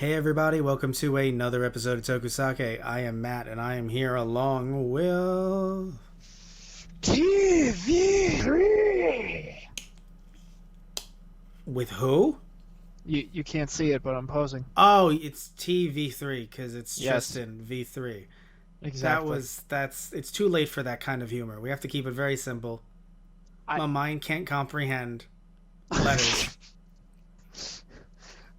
Hey everybody, welcome to another episode of TokuSake. I am Matt, and I am here along with... TV3! With who? You can't see it, but I'm posing. Oh, it's TV3, because it's Yes. Tristan V3. Exactly. It's too late for that kind of humor. We have to keep it very simple. My mind can't comprehend letters.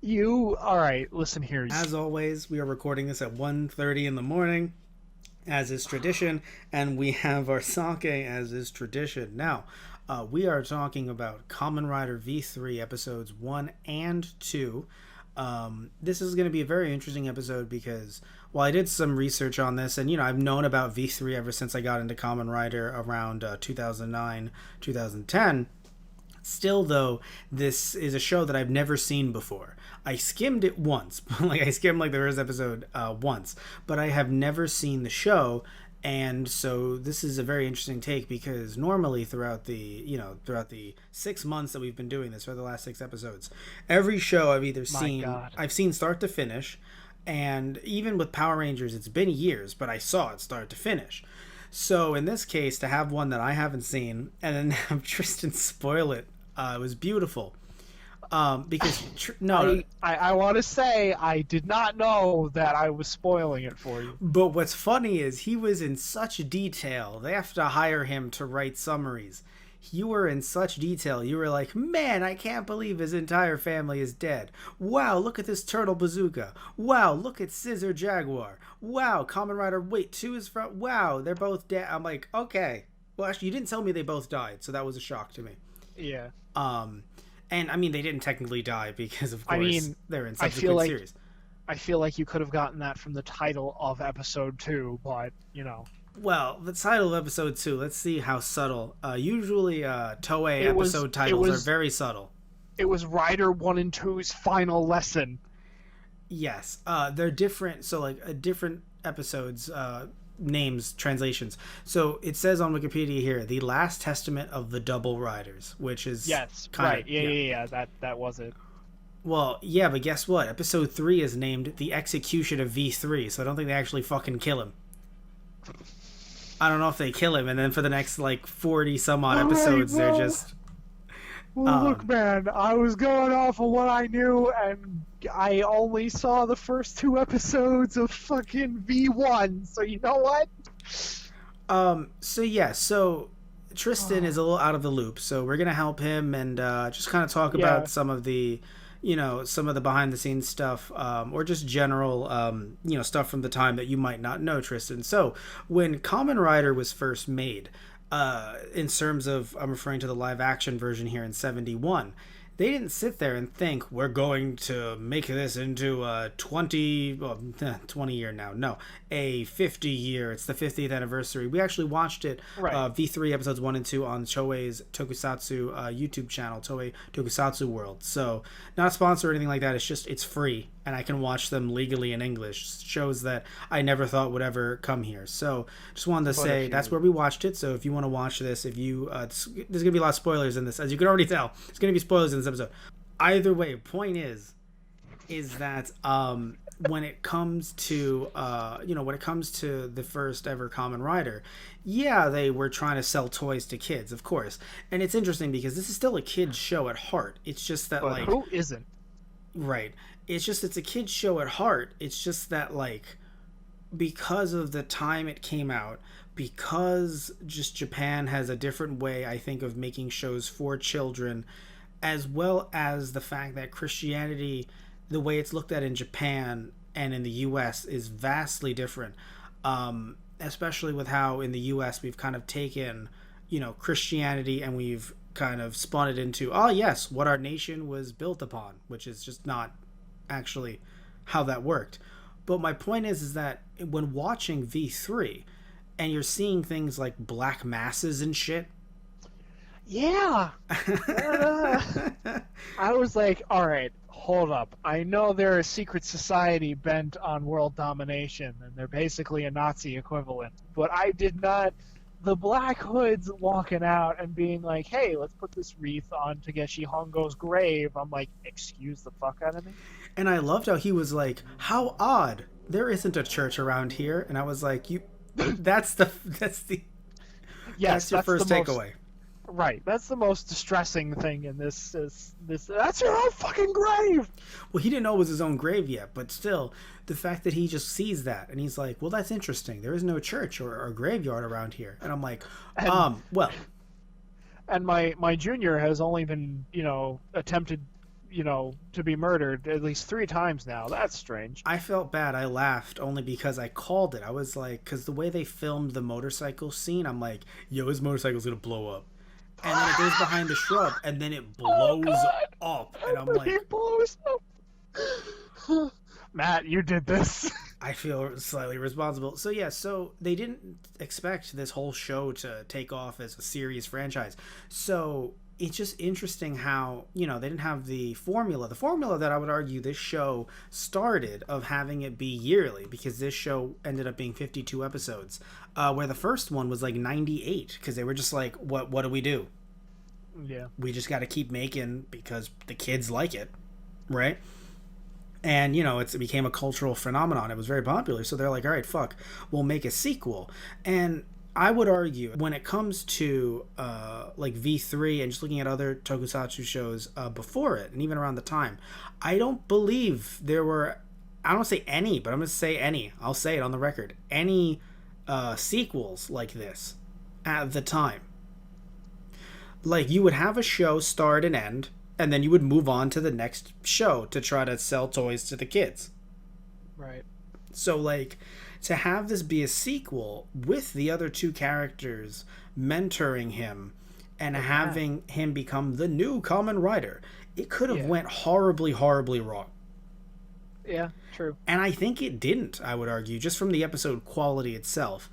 Alright, listen here. As always, we are recording this at 1:30 in the morning, as is tradition, and we have our sake as is tradition. Now, we are talking about Kamen Rider V3 episodes 1 and 2. This is going to be a very interesting episode because while I did some research on this, and I've known about V3 ever since I got into Kamen Rider around 2009, 2010. Still, though, this is a show that I've never seen before. I skimmed it once, I skimmed the first episode once, but I have never seen the show, and so this is a very interesting take because normally throughout the 6 months that we've been doing this, for the last 6 episodes, every show I've seen start to finish, and even with Power Rangers, it's been years, but I saw it start to finish. So in this case, to have one that I haven't seen and then have Tristan spoil it, was beautiful. Because I want to say I did not know that I was spoiling it for you. But what's funny is he was in such detail. They have to hire him to write summaries. You were in such detail. You were like, man, I can't believe his entire family is dead. Wow, look at this turtle bazooka. Wow, look at Scissor Jaguar. Wow, Kamen Rider, wait, 2 is from... Wow, they're both dead. I'm like, okay. Well, actually, you didn't tell me they both died, so that was a shock to me. Yeah. And, I mean, they didn't technically die because, of course, they're in subsequent series. I feel like you could have gotten that from the title of episode 2, but, Well, the title of episode 2, let's see how subtle. Usually, Toei episode titles are very subtle. It was Rider 1 and 2's final lesson. Yes. They're different, so, different episodes, names, translations. So, it says on Wikipedia here, The Last Testament of the Double Riders, which is... Yes, right. Yeah, that was it. Well, yeah, but guess what? Episode 3 is named The Execution of V3, so I don't think they actually fucking kill him. I don't know if they kill him, and then for the next 40 some odd episodes, they're just. Well, look, man, I was going off of what I knew, and I only saw the first 2 episodes of fucking V1. So you know what? So Tristan is a little out of the loop, so we're gonna help him and just kind of talk about some of the. Some of the behind-the-scenes stuff, or just general, stuff from the time that you might not know, Tristan. So, when Kamen Rider was first made, in terms of, I'm referring to the live-action version here in 71, they didn't sit there and think, we're going to make this into a 20-year now. No, a 50-year. It's the 50th anniversary. We actually watched it, V3 episodes 1 and 2 on Toei's Tokusatsu YouTube channel, Toei Tokusatsu World. So, not a sponsor or anything like that. It's free, and I can watch them legally in English. Shows that I never thought would ever come here. So, just wanted to say that's where we watched it. So, if you want to watch this, there's going to be a lot of spoilers in this. As you can already tell, there's going to be spoilers in this episode. Either way, point is that when it comes to the first ever Kamen Rider, they were trying to sell toys to kids, of course, and it's interesting because this is still a kids show at heart. It's just that who isn't? Right. It's a kids show at heart. It's just that because of the time it came out, because just Japan has a different way, I think, of making shows for children, as well as the fact that Christianity, the way it's looked at in Japan and in the US, is vastly different. Especially with how in the US we've kind of taken, Christianity and we've kind of spun it into, what our nation was built upon, which is just not actually how that worked. But my point is that when watching V3 and you're seeing things like black masses and shit, I was like, alright, hold up. I know they're a secret society bent on world domination, and they're basically a Nazi equivalent, but I did not the Black Hood's walking out and being like, "Hey, let's put this wreath on Takeshi Hongo's grave." I'm like, "Excuse the fuck out of me." And I loved how he was like, "How odd! There isn't a church around here." And I was like, "You, that's the Yes, that's your first takeaway." Right, that's the most distressing thing in this. Is this? That's your own fucking grave. Well, he didn't know it was his own grave yet, but still, the fact that he just sees that and he's like, "Well, that's interesting. There is no church or graveyard around here." And I'm like, well. And my junior has only been, attempted, to be murdered at least 3 times now. That's strange. I felt bad. I laughed only because I called it. I was like, because the way they filmed the motorcycle scene, I'm like, yo, his motorcycle's gonna blow up. And then it goes behind the shrub, and then it blows up. And I'm like, it blows up. Matt, you did this. I feel slightly responsible. So yeah, so they didn't expect this whole show to take off as a serious franchise. So it's just interesting how, they didn't have the formula that I would argue this show started of having it be yearly, because this show ended up being 52 episodes, where the first one was like 98, because they were just like, what do we do? Yeah. We just got to keep making because the kids like it, right? And, it became a cultural phenomenon. It was very popular. So they're like, all right, fuck, we'll make a sequel. And I would argue when it comes to like V3 and just looking at other tokusatsu shows before it and even around the time, I don't believe there were, I don't say any, but I'm going to say any. I'll say it on the record. Any sequels like this at the time. Like, you would have a show start and end, and then you would move on to the next show to try to sell toys to the kids. Right. So, like, to have this be a sequel with the other 2 characters mentoring him and having him become the new Kamen Rider, it could have went horribly, horribly wrong. Yeah, true. And I think it didn't, I would argue, just from the episode quality itself.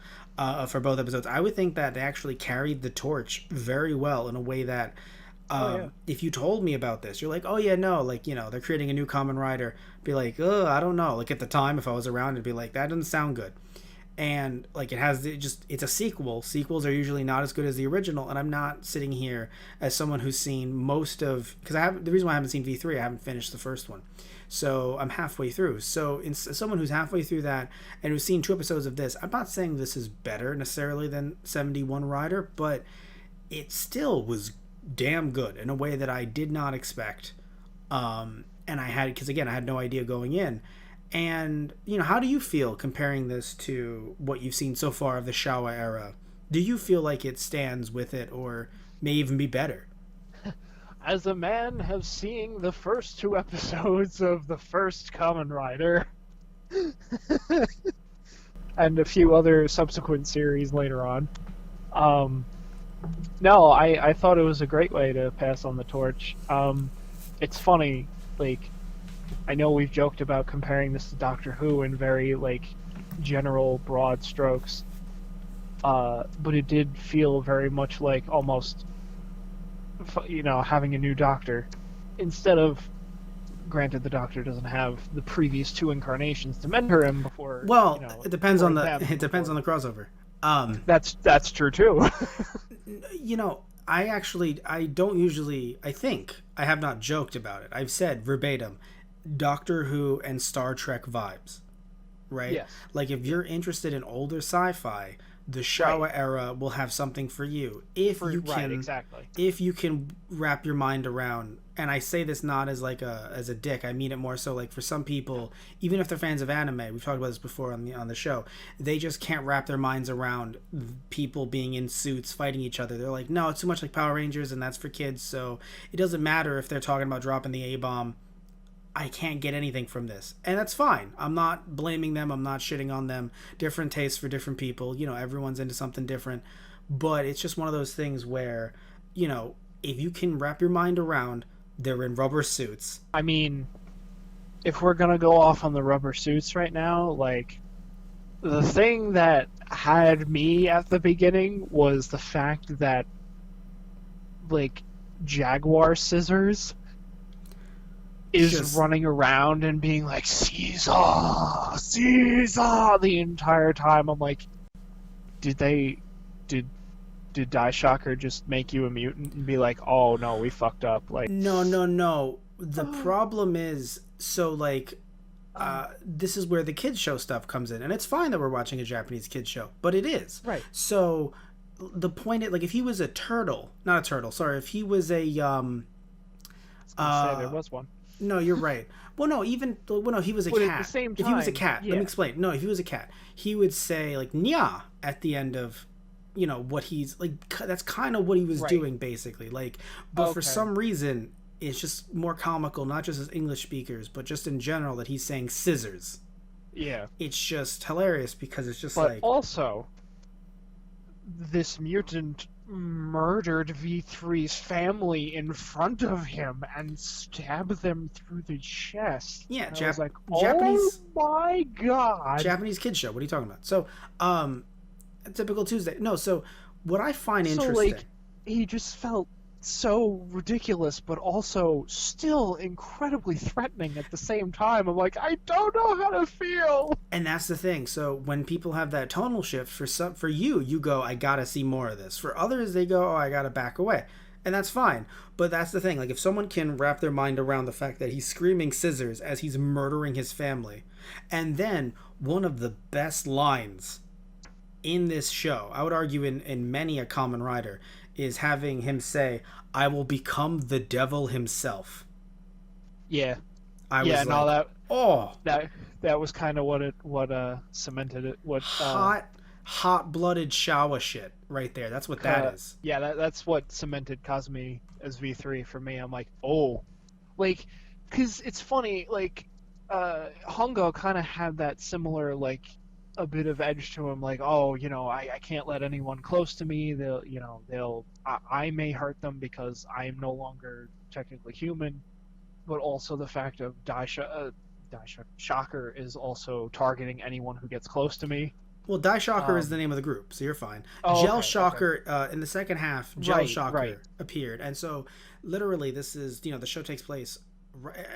For both episodes, I would think that they actually carried the torch very well in a way that if you told me about this, you're like, oh yeah, no, like, they're creating a new Kamen Rider, be like, oh, I don't know, like at the time, if I was around, it'd be like, that doesn't sound good. And like, it's a sequel. Sequels are usually not as good as the original, and I'm not sitting here as someone who's seen most of, because the reason why I haven't seen V3, I haven't finished the first one. So I'm halfway through. So as someone who's halfway through that and who's seen 2 episodes of this, I'm not saying this is better necessarily than 71 Rider, but it still was damn good in a way that I did not expect. And because again, I had no idea going in. And, how do you feel comparing this to what you've seen so far of the Showa era? Do you feel like it stands with it or may even be better? As a man have seen the first 2 episodes of the first Kamen Rider, and a few other subsequent series later on, no, I thought it was a great way to pass on the torch. It's funny, like, I know we've joked about comparing this to Doctor Who in very, like, general, broad strokes, but it did feel very much like almost, having a new Doctor, instead of, granted, the Doctor doesn't have the previous 2 incarnations to mentor him before. Well, it depends on the crossover. That's true too. I don't usually, I think I have not joked about it. I've said verbatim, Doctor Who and Star Trek vibes, right? Yes. Like, if you're interested in older sci-fi, the Showa era will have something for you if you can wrap your mind around. And I say this not as like as a dick. I mean it more so like for some people, even if they're fans of anime, we've talked about this before on the show, they just can't wrap their minds around people being in suits fighting each other. They're like, no, it's too much like Power Rangers, and that's for kids. So it doesn't matter if they're talking about dropping the A-bomb. I can't get anything from this. And that's fine. I'm not blaming them. I'm not shitting on them. Different tastes for different people. Everyone's into something different. But it's just one of those things where, if you can wrap your mind around, they're in rubber suits. I mean, if we're going to go off on the rubber suits right now, like, the thing that had me at the beginning was the fact that, like, Jaguar Scissors is just running around and being like, Caesar, Caesar, the entire time. I'm like, did did Daishocker just make you a mutant and be like, oh no, we fucked up? Like, No. The problem is, so like, this is where the kids show stuff comes in, and it's fine that we're watching a Japanese kids show, but it is right. So the point is, like, if he was a turtle, not a turtle, sorry, if he was a Say there was one. no, you're right. Well, no, he was a cat. At the same time, if he was a cat, yeah. let me explain. No, if he was a cat, he would say like "nya" at the end of, what he's like. That's kind of what he was doing, basically. Like, but for some reason, it's just more comical, not just as English speakers, but just in general, that he's saying scissors. Yeah, it's just hilarious because it's just but like. Also, this mutant murdered V3's family in front of him and stabbed them through the chest. Yeah, I was like, Japanese. Oh my god! Japanese kids show. What are you talking about? So, typical Tuesday. No, so what I find interesting. Like, he just felt so ridiculous, but also still incredibly threatening at the same time. I'm like, I don't know how to feel. And that's the thing. So when people have that tonal shift, for you go, I gotta see more of this. For others, they go, oh, I gotta back away, and that's fine. But that's the thing. Like, if someone can wrap their mind around the fact that he's screaming scissors as he's murdering his family, and then one of the best lines in this show, I would argue in many a Kamen Rider, is having him say, I will become the devil himself. Yeah. I was like, that was kind of what cemented it. What hot-blooded Shawa shit right there. That's what that is. Yeah, that's what cemented Kazumi as V3 for me. I'm like, oh. Like, because it's funny, like, Hongo kind of had that similar, like, a bit of edge to him, like, oh, I can't let anyone close to me. I may hurt them because I am no longer technically human, but also the fact of Shocker is also targeting anyone who gets close to me. Well, Shocker is the name of the group, so you're fine. Shocker, in the second half, Shocker appeared, and so literally this is, the show takes place.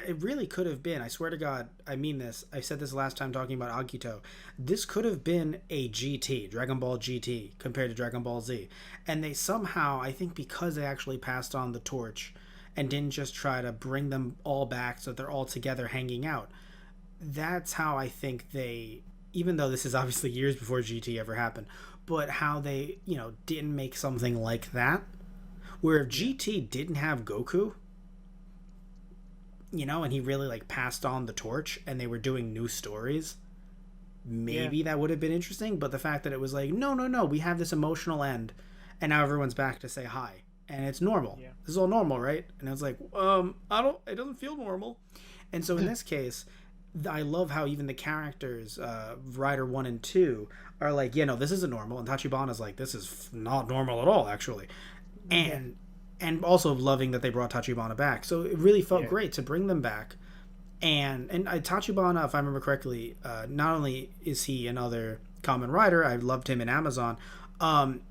It really could have been, I swear to God, I mean this, I said this last time talking about Agito, this could have been a GT, Dragon Ball GT, compared to Dragon Ball Z. And they somehow, I think because they actually passed on the torch and didn't just try to bring them all back so that they're all together hanging out, that's how I think they, even though this is obviously years before GT ever happened, but how they, didn't make something like that, where if GT didn't have Goku, and he really like passed on the torch and they were doing new stories, maybe that would have been interesting. But the fact that it was like, no, we have this emotional end and now everyone's back to say hi and it's normal. This is all normal, right? And I was like, it doesn't feel normal. And so in this case, I love how even the characters, Rider 1 and 2, are like, this isn't normal. And Tachibana's like, this is not normal at all, actually. And also loving that they brought Tachibana back. So it really felt great to bring them back. And Tachibana, if I remember correctly, not only is he another Kamen Rider, I loved him in Amazon,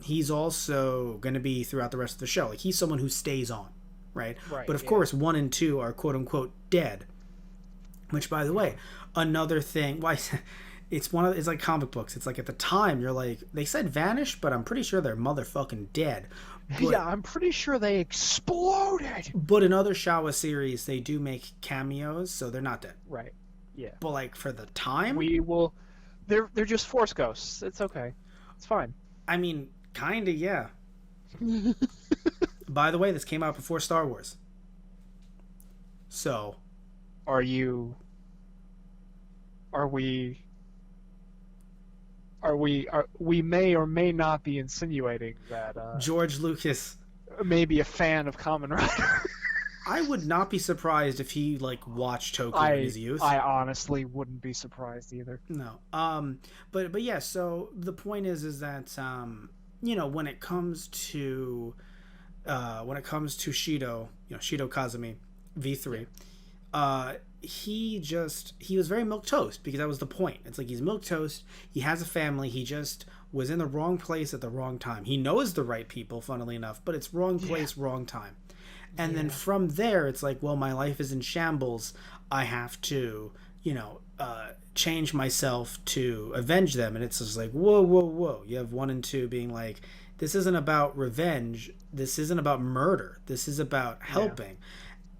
he's also going to be throughout the rest of the show. Like, he's someone who stays on, right? But of course, 1 and 2 are quote-unquote dead. Which, by the way, another thing... It's like comic books. It's like at the time, you're like, they said vanished, but I'm pretty sure they're motherfucking dead. But, I'm pretty sure they exploded. But in other Showa series, they do make cameos, so they're not dead. Right. Yeah. But like for the time, they're just Force ghosts. It's okay. It's fine. I mean, kinda, yeah. By the way, this came out before Star Wars. So, we may or may not be insinuating that George Lucas may be a fan of Kamen Rider. I would not be surprised if he watched Toku in his youth. I honestly wouldn't be surprised either. No. But yeah. So the point is that when it comes to Shido, Shido Kazumi, V3, he was very milquetoast because that was the point. It's like he's milquetoast. He has a family. He just was in the wrong place at the wrong time. He knows the right people, funnily enough, but it's wrong place, wrong time. And then from there, it's like, well, my life is in shambles. I have to, change myself to avenge them. And it's just like, whoa. You have 1 and 2 being like, This isn't about revenge. This isn't about murder. This is about helping.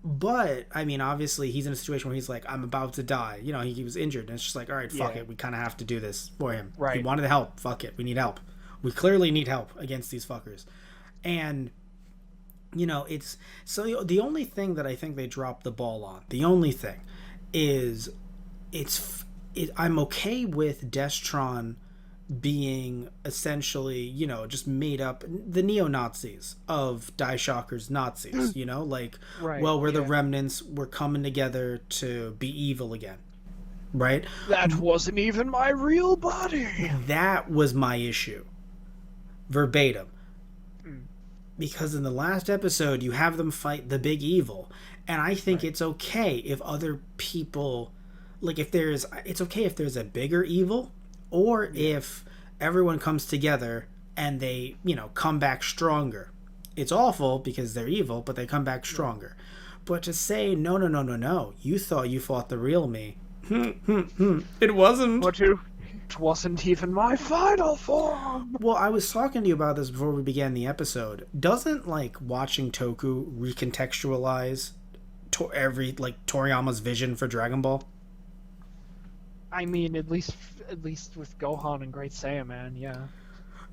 But I mean, obviously, he's in a situation where he's like, "I'm about to die." You know, he was injured, and it's just like, "All right, fuck it. We kind of have to do this for him." Right. He wanted help. Fuck it. We need help. We clearly need help against these fuckers. And you know, it's so the only thing that I think they dropped the ball on. The only thing is, I'm okay with Destron being essentially, you know, just made up the neo-Nazis of Daishoku's Nazis, you know, like, we're the remnants, we're coming together to be evil again, right? That wasn't even my real body. That was my issue, verbatim, because in the last episode you have them fight the big evil, and I think it's okay if other people, like, it's okay if there's a bigger evil, or if everyone comes together and they, you know, come back stronger. It's awful because they're evil, but they come back stronger. But to say, no, you thought you fought the real me. It wasn't. It wasn't even my final form. Well, I was talking to you about this before we began the episode. Doesn't, like, watching Toku recontextualize Toriyama's vision for Dragon Ball? I mean, at least with Gohan and Great Saiyaman, yeah.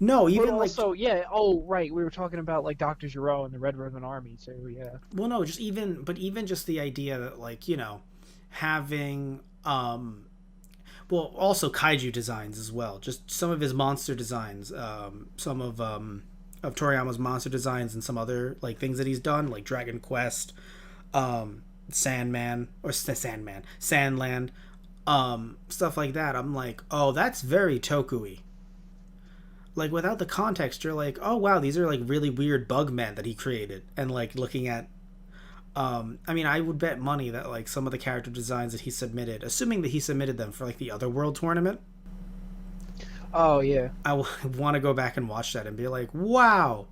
No, even also, yeah. Oh, right. We were talking about like Dr. Gero and the Red Ribbon Army too. Yeah. Well, no, even just the idea that, like, you know, having well, also kaiju designs as well. Just some of his monster designs, some of Toriyama's monster designs, and some other like things that he's done, like Dragon Quest, Sandland. Stuff like that. I'm like, oh, that's very Toku-y. Like, without the context, you're like, oh wow, these are like really weird bug men that he created. And like looking at I mean, I would bet money that like some of the character designs that he submitted, assuming that he submitted them for like the other world tournament. Oh yeah. I want to go back and watch that and be like, wow,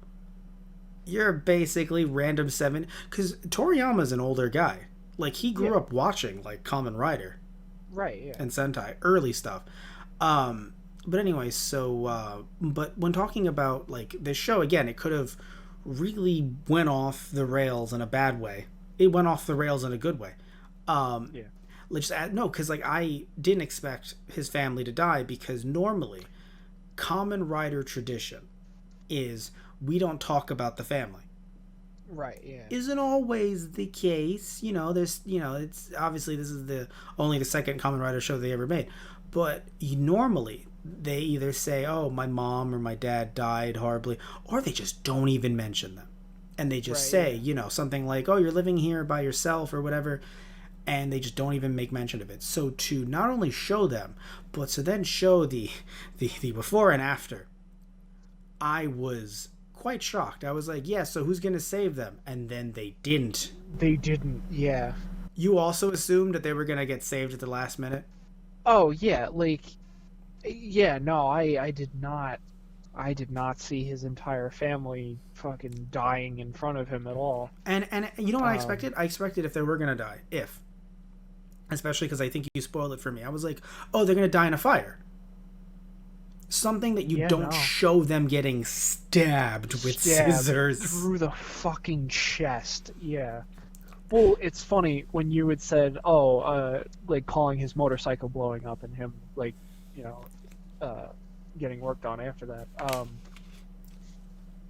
you're basically random seven, because Toriyama's an older guy. Like, he grew up watching like Kamen Rider. Right, yeah. And Sentai, early stuff. But anyway, so, but when talking about, like, this show, again, it could have really went off the rails in a bad way. It went off the rails in a good way. Let's just add, no, because, like, I didn't expect his family to die, because normally, Kamen Rider tradition is we don't talk about the family. Right, yeah. Isn't always the case. You know, there's, you know, it's obviously this is only the second Kamen Rider show they ever made. But normally they either say, oh, my mom or my dad died horribly, or they just don't even mention them. And they just say, you know, something like, oh, you're living here by yourself or whatever. And they just don't even make mention of it. So to not only show them, but to then show the before and after, I was quite shocked. I was like, yeah, so who's gonna save them? And then they didn't. Yeah. You also assumed that they were gonna get saved at the last minute? Oh yeah, like, yeah, no, I did not see his entire family fucking dying in front of him at all. And you know what I expected? I expected if they were gonna die, especially because I think you spoiled it for me. I was like, oh, they're gonna die in a fire. Something that you don't show them getting stabbed with scissors through the fucking chest. Yeah. Well, it's funny when you had said, like calling his motorcycle blowing up and him, like, you know, getting worked on after that.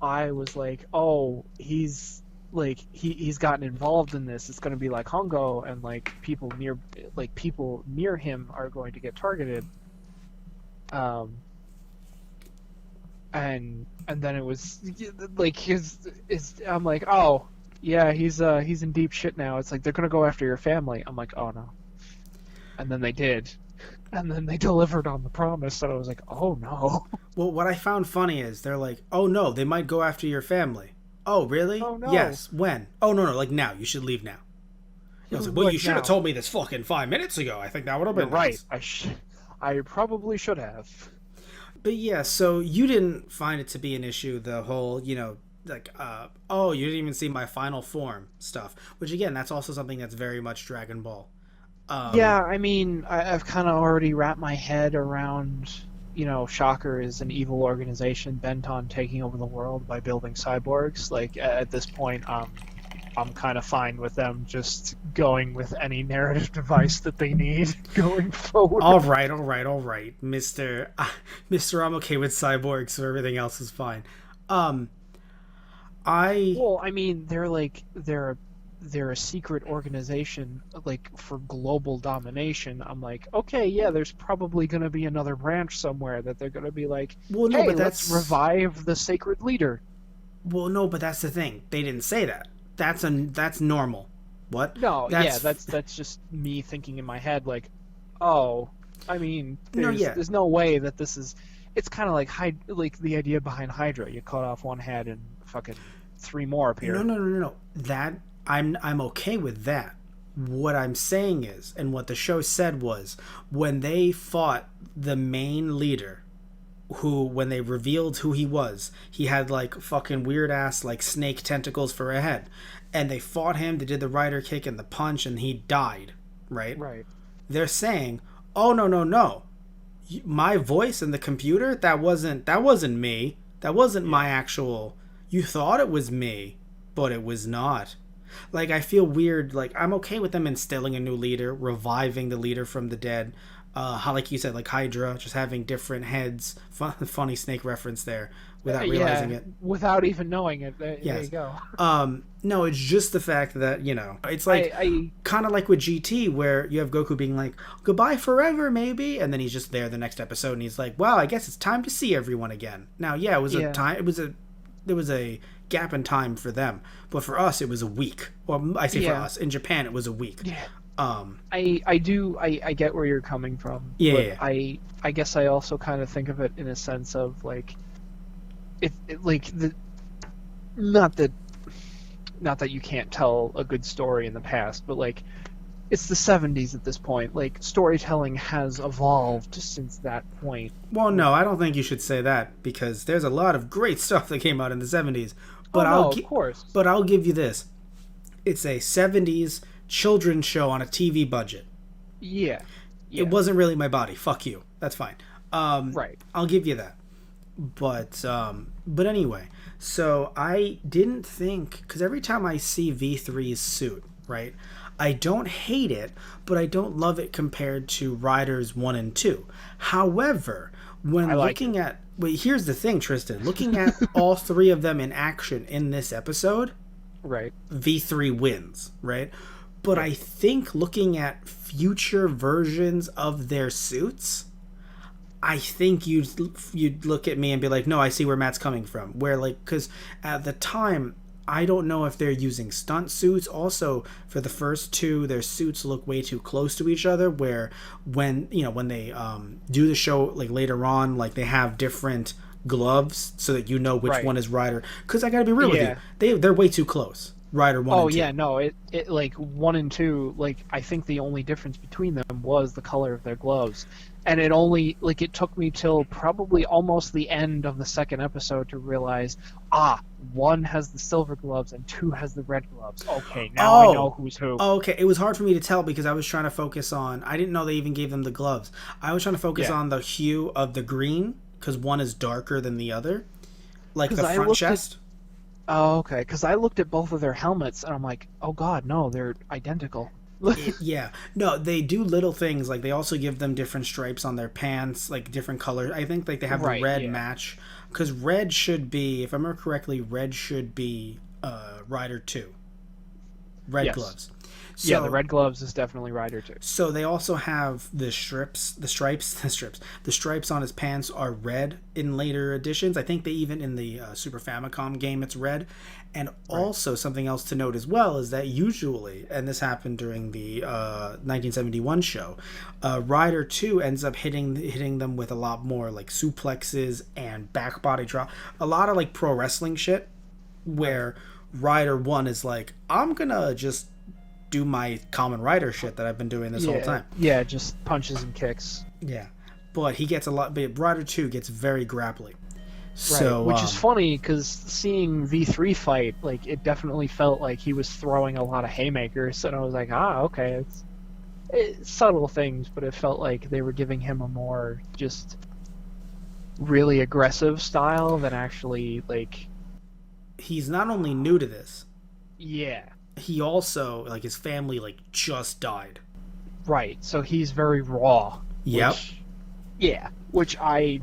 I was like, oh, he's like he's gotten involved in this. It's going to be like Hongo, and like people near him are going to get targeted. And then it was like I'm like, oh yeah, he's in deep shit now. It's like they're gonna go after your family. I'm like, oh no. And then they did, and then they delivered on the promise. And I was like, oh no. Well, what I found funny is they're like, oh no, they might go after your family. Oh really? Oh no. Yes. When? Oh no, like now. You should leave now. I was like, well, you should have told me this fucking 5 minutes ago. I think that would have been right. Nice. I probably should have. But yeah, so you didn't find it to be an issue, the whole, you know, like, oh, you didn't even see my final form stuff. Which, again, that's also something that's very much Dragon Ball. Yeah, I mean, I've kind of already wrapped my head around Shocker is an evil organization bent on taking over the world by building cyborgs. Like, at this point, I'm kind of fine with them just going with any narrative device that they need going forward. All right, Mister. I'm okay with cyborgs, so everything else is fine. Well, I mean, they're a secret organization, like, for global domination. I'm like, okay, yeah, there's probably going to be another branch somewhere that they're going to be like, well, no, hey, but let's revive the sacred leader. Well, no, but that's the thing. They didn't say that. That's normal. What? No, that's just me thinking in my head, like, oh, I mean, there's no way that this is. It's kind of like the idea behind Hydra. You cut off one head and fucking 3 more appear. No. That I'm okay with that. What I'm saying is, and what the show said was, when they fought the main leader, who, when they revealed who he was, he had like fucking weird ass like snake tentacles for a head, and they fought him. They did the rider kick and the punch, and he died. Right. They're saying, oh no, my voice in the computer, that wasn't me. That wasn't my actual. You thought it was me, but it was not. Like, I feel weird. Like, I'm okay with them instilling a new leader, reviving the leader from the dead. How, like you said, like Hydra, just having different heads. Funny snake reference there, without realizing it. Without even knowing it. There you go. No, it's just the fact that, it's like, kind of like with GT, where you have Goku being like, goodbye forever, maybe, and then he's just there the next episode, and he's like, wow, I guess it's time to see everyone again. Now, it was a time, there was a gap in time for them, but for us, it was a week. Well, I say for us. In Japan, it was a week. Yeah. I get where you're coming from. Yeah. I guess I also kind of think of it in a sense of like, not that you can't tell a good story in the past, but like, it's the 70s at this point. Like, storytelling has evolved since that point. Well, no, I don't think you should say that, because there's a lot of great stuff that came out in the 70s. But of course. But I'll give you this. It's a 70s children's show on a TV budget. Yeah. It wasn't really my body. Fuck you. That's fine. Right. I'll give you that. But anyway, so I didn't think, because every time I see V3's suit, right, I don't hate it, but I don't love it compared to Riders 1 and 2. However, when looking at... Wait, here's the thing, Tristan. Looking at all 3 of them in action in this episode, right, V3 wins, right? But I think looking at future versions of their suits, I think you'd look at me and be like, no, I see where Matt's coming from. Where, like, because at the time, I don't know if they're using stunt suits. Also, for the first 2, their suits look way too close to each other, where when they do the show, like, later on, like, they have different gloves so that you know which one is Rider. Because I gotta be real with you, they're way too close. Rider 1 and 2. Oh, yeah, no, it like, 1 and 2, like, I think the only difference between them was the color of their gloves. And it only, like, it took me till probably almost the end of the 2nd episode to realize, 1 has the silver gloves and 2 has the red gloves. Okay, now I know who's who. Oh, okay. It was hard for me to tell because I was trying to focus on... I didn't know they even gave them the gloves. I was trying to focus on the hue of the green, because one is darker than the other. Like the front chest. Oh, okay. Because I looked at both of their helmets, and I'm like, oh god, no, they're identical. Yeah. No, they do little things. Like, they also give them different stripes on their pants, like different colors. I think, like, they have the red match. Because red should be, if I remember correctly, red should be Rider 2. Red gloves. So, the red gloves is definitely Rider 2. So they also have the stripes on his pants are red in later editions. I think they even, in the Super Famicom game, it's red. And also something else to note as well is that usually, and this happened during the 1971 show, Rider 2 ends up hitting them with a lot more like suplexes and back body drop. A lot of like pro wrestling shit, where Rider 1 is like, I'm gonna just do my Kamen Rider shit that I've been doing this whole time. Yeah, just punches and kicks. Yeah. But he gets a lot, but Rider 2 gets very grapply. So, which is funny, because seeing V3 fight, like, it definitely felt like he was throwing a lot of haymakers, and I was like, okay, it's subtle things, but it felt like they were giving him a more just really aggressive style than actually, like... He's not only new to this, Yeah. he also, like, his family, like, just died. Right, so he's very raw. Yep. Which I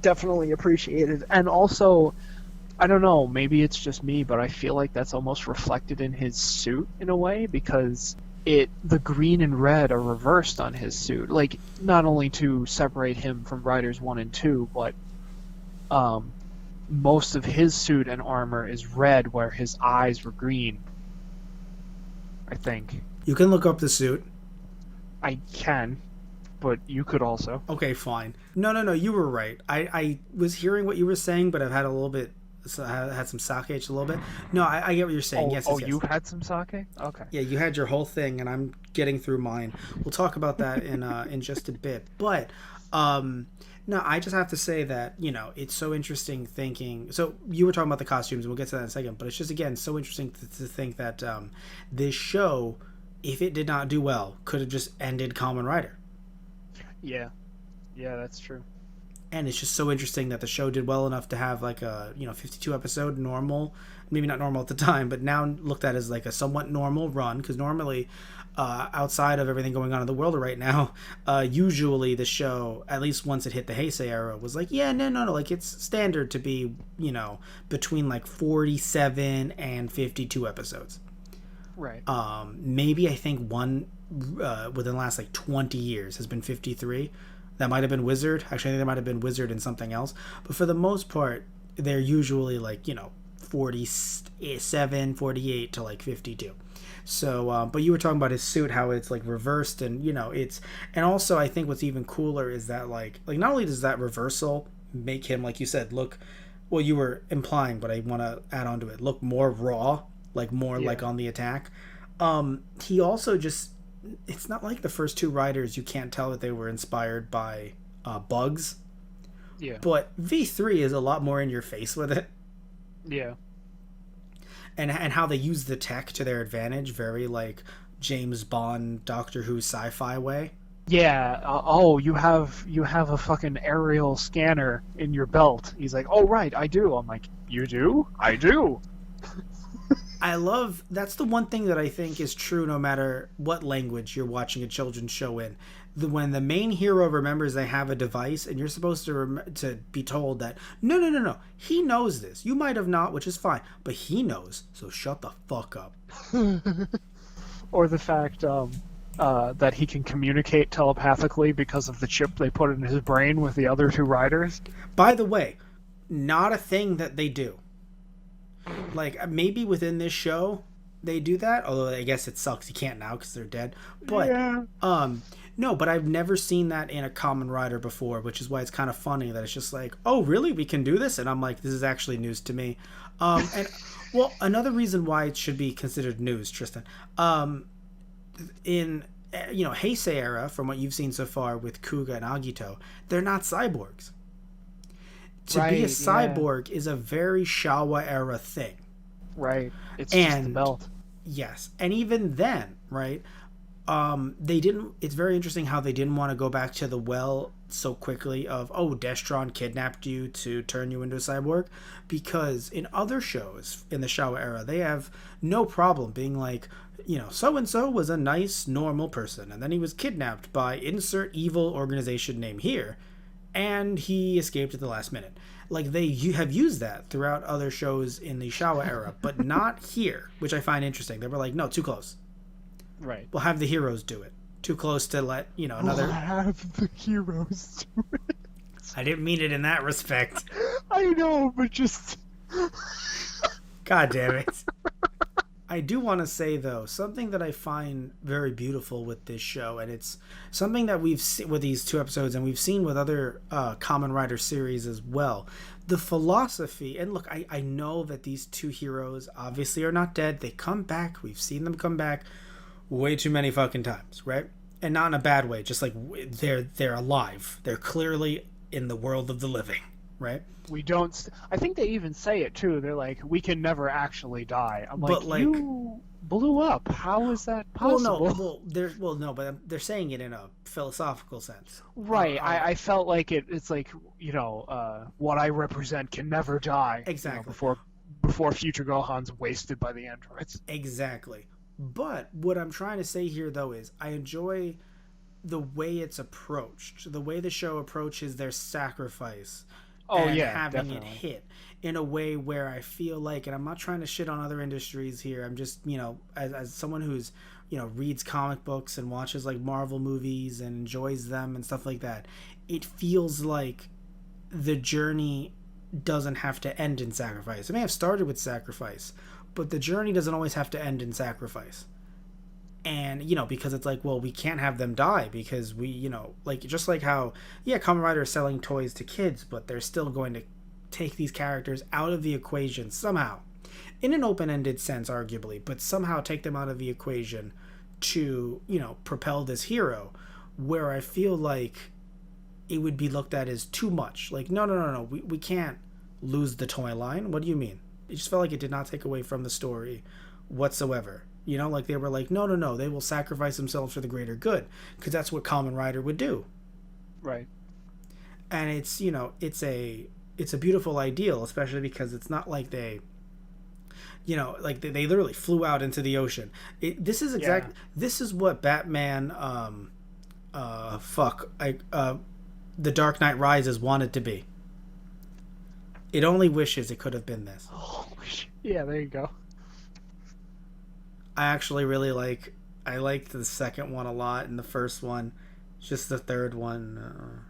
definitely appreciated. And also, I don't know, maybe it's just me, but I feel like that's almost reflected in his suit in a way, because the green and red are reversed on his suit. Like, not only to separate him from Riders 1 and 2, but most of his suit and armor is red where his eyes were green, I think. You can look up the suit. I can, but you could also. Okay, fine. No, you were right. I was hearing what you were saying, but I've had a little bit... So I had some sake a little bit. No, I get what you're saying. Yes. You had some sake? Okay. Yeah, you had your whole thing, and I'm getting through mine. We'll talk about that in just a bit. But no, I just have to say that, you know, it's so interesting thinking. So you were talking about the costumes, and we'll get to that in a second. But it's just, again, so interesting to think that this show, if it did not do well, could have just ended Kamen Rider. Yeah, that's true. And it's just so interesting that the show did well enough to have like a 52 episode normal, maybe not normal at the time, but now looked at as like a somewhat normal run, because normally outside of everything going on in the world right now, usually the show, at least once it hit the Heisei era, was like, yeah, no, like it's standard to be, between like 47 and 52 episodes. Right. Maybe I think one within the last like 20 years has been 53. That might have been Wizard. Actually, I think there might have been Wizard and something else. But for the most part, they're usually like, 47, 48 to like 52. So, but you were talking about his suit, how it's like reversed, and it's, and also I think what's even cooler is that like not only does that reversal make him, like you said, look, well, you were implying, but I want to add on to it, look more raw, like more like on the attack. He also just, it's not like the first two riders, you can't tell that they were inspired by bugs. Yeah. But V3 is a lot more in your face with it. Yeah. And how they use the tech to their advantage, very like James Bond, Doctor Who sci-fi way. Yeah. You have a fucking aerial scanner in your belt. He's like, oh right, I do. I'm like, you do? I do. I love, that's the one thing that I think is true no matter what language you're watching a children's show in. When the main hero remembers they have a device, and you're supposed to be told that, no, he knows this. You might have not, which is fine, but he knows, so shut the fuck up. Or the fact that he can communicate telepathically because of the chip they put in his brain with the other two riders. By the way, not a thing that they do. Like, maybe within this show they do that, although I guess it sucks you can't now because they're dead. But no, but I've never seen that in a Kamen Rider before, which is why it's kind of funny that it's just like, oh really, we can do this? And I'm like, this is actually news to me. And well, another reason why it should be considered news, Tristan, in Heisei era, from what you've seen so far with Kuga and Agito, they're not cyborgs. To be a cyborg is a very Showa era thing. Right. It's just the belt. Yes. And even then, right, they didn't, it's very interesting how they didn't want to go back to the well so quickly of, oh, Destron kidnapped you to turn you into a cyborg, because in other shows in the Showa era, they have no problem being like, so-and-so was a nice, normal person, and then he was kidnapped by insert evil organization name here, and he escaped at the last minute. Like, you have used that throughout other shows in the Showa era, but not here, which I find interesting. They were like, no, too close. Right. We'll have the heroes do it. Too close to let, another... We'll have the heroes do it. I didn't mean it in that respect. I know, but just... God damn it. I do want to say, though, something that I find very beautiful with this show, and it's something that we've seen with these two episodes, and we've seen with other Kamen Rider series as well. The philosophy, and look, I know that these two heroes obviously are not dead. They come back. We've seen them come back way too many fucking times, right? And not in a bad way, just like they're alive. They're clearly in the world of the living, right? We don't. I think they even say it too. They're like, we can never actually die. I'm but like, you blew up. How is that Well, possible? no, no, but they're saying it in a philosophical sense. Right. I felt like it's like, what I represent can never die. Exactly. Before future Gohan's wasted by the androids. Exactly. But what I'm trying to say here, though, is I enjoy the way it's approached, the way the show approaches their sacrifice, Oh and yeah, having definitely. it hit in a way where I feel like, and I'm not trying to shit on other industries here. I'm just, as someone who's, reads comic books and watches like Marvel movies and enjoys them and stuff like that, it feels like the journey doesn't have to end in sacrifice. It may have started with sacrifice, but the journey doesn't always have to end in sacrifice. And because it's like, well, we can't have them die because we, like, just like how, yeah, Kamen Rider is selling toys to kids, but they're still going to take these characters out of the equation somehow, in an open-ended sense, arguably, but somehow take them out of the equation to, propel this hero, where I feel like it would be looked at as too much. Like, no, we can't lose the toy line. What do you mean? It just felt like it did not take away from the story whatsoever. Like they were like, no, they will sacrifice themselves for the greater good, because that's what Kamen Rider would do. Right. And it's it's a beautiful ideal, especially because it's not like they like they literally flew out into the ocean. This is what Batman The Dark Knight Rises wanted to be. It only wishes it could have been this. Oh, yeah, there you go. I actually really I liked the second one a lot, and the first one. Just the third one.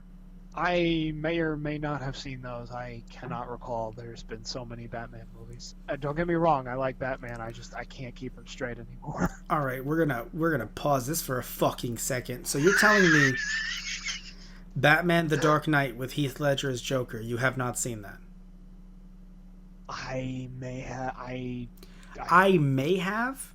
I may or may not have seen those. I cannot recall. There's been so many Batman movies. Don't get me wrong. I like Batman. I can't keep him straight anymore. All right, we're gonna pause this for a fucking second. So you're telling me Batman: The Dark Knight with Heath Ledger as Joker? You have not seen that? I may have. I may have.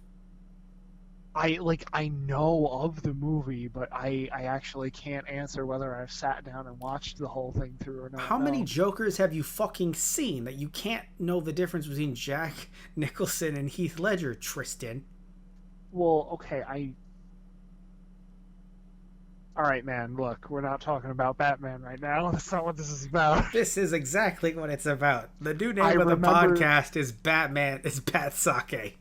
I know of the movie, but I actually can't answer whether I've sat down and watched the whole thing through or not. How many Jokers have you fucking seen that you can't know the difference between Jack Nicholson and Heath Ledger, Tristan? Well, okay, all right, man, look, we're not talking about Batman right now. That's not what this is about. This is exactly what it's about. The new name of the podcast is TokuSake.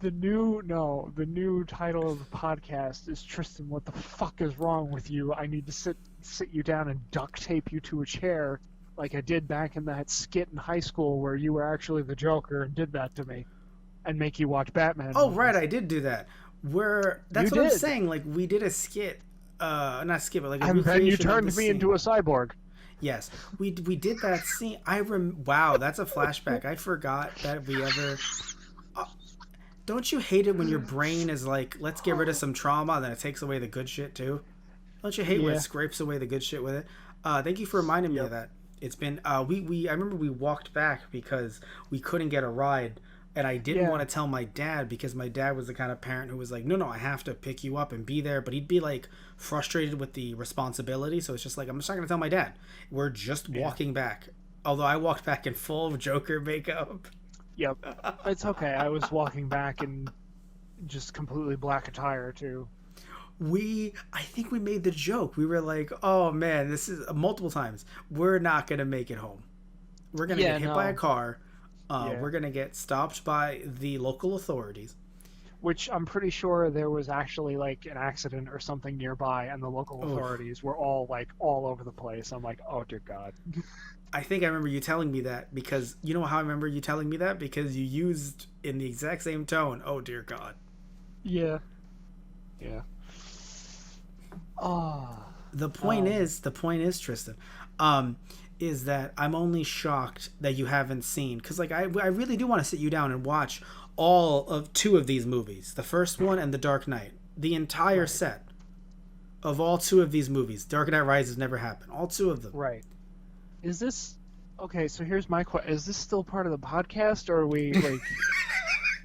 The new title of the podcast is Tristan, what the fuck is wrong with you? I need to sit you down and duct tape you to a chair like I did back in that skit in high school where you were actually the Joker and did that to me and make you watch Batman Oh, movies. right, I did do that. That's what I'm saying. Like, we did a skit, not skit, but like a and then you turned me scene. into a cyborg. Yes, we did that scene. Wow, that's a flashback. I forgot that we ever. Don't you hate it when your brain is like, let's get rid of some trauma, and then it takes away the good shit too? Don't you hate when it scrapes away the good shit with it? Thank you for reminding me of that. It's been I remember we walked back because we couldn't get a ride, and I didn't want to tell my dad because my dad was the kind of parent who was like, no, I have to pick you up and be there, but he'd be like frustrated with the responsibility, so it's just like, I'm just not gonna tell my dad. We're just walking back. Although I walked back in full Joker makeup. Yep. It's okay. I was walking back in just completely black attire, too. I think we made the joke. We were like, oh, man, this is multiple times. We're not going to make it home. We're going to get hit by a car. We're going to get stopped by the local authorities. Which I'm pretty sure there was actually, like, an accident or something nearby, and the local authorities were all over the place. I'm like, oh, dear God. I think I remember you telling me that because, you know how I remember you telling me that? Because you used in the exact same tone, oh, dear God. Yeah. Yeah. The point is, Tristan, is that I'm only shocked that you haven't seen, because like I really do want to sit you down and watch all of two of these movies, the first one and The Dark Knight, the entire set of all two of these movies. Dark Knight Rises never happened. All two of them. Right. Is this okay? So here's my question: is this still part of the podcast, or are we like?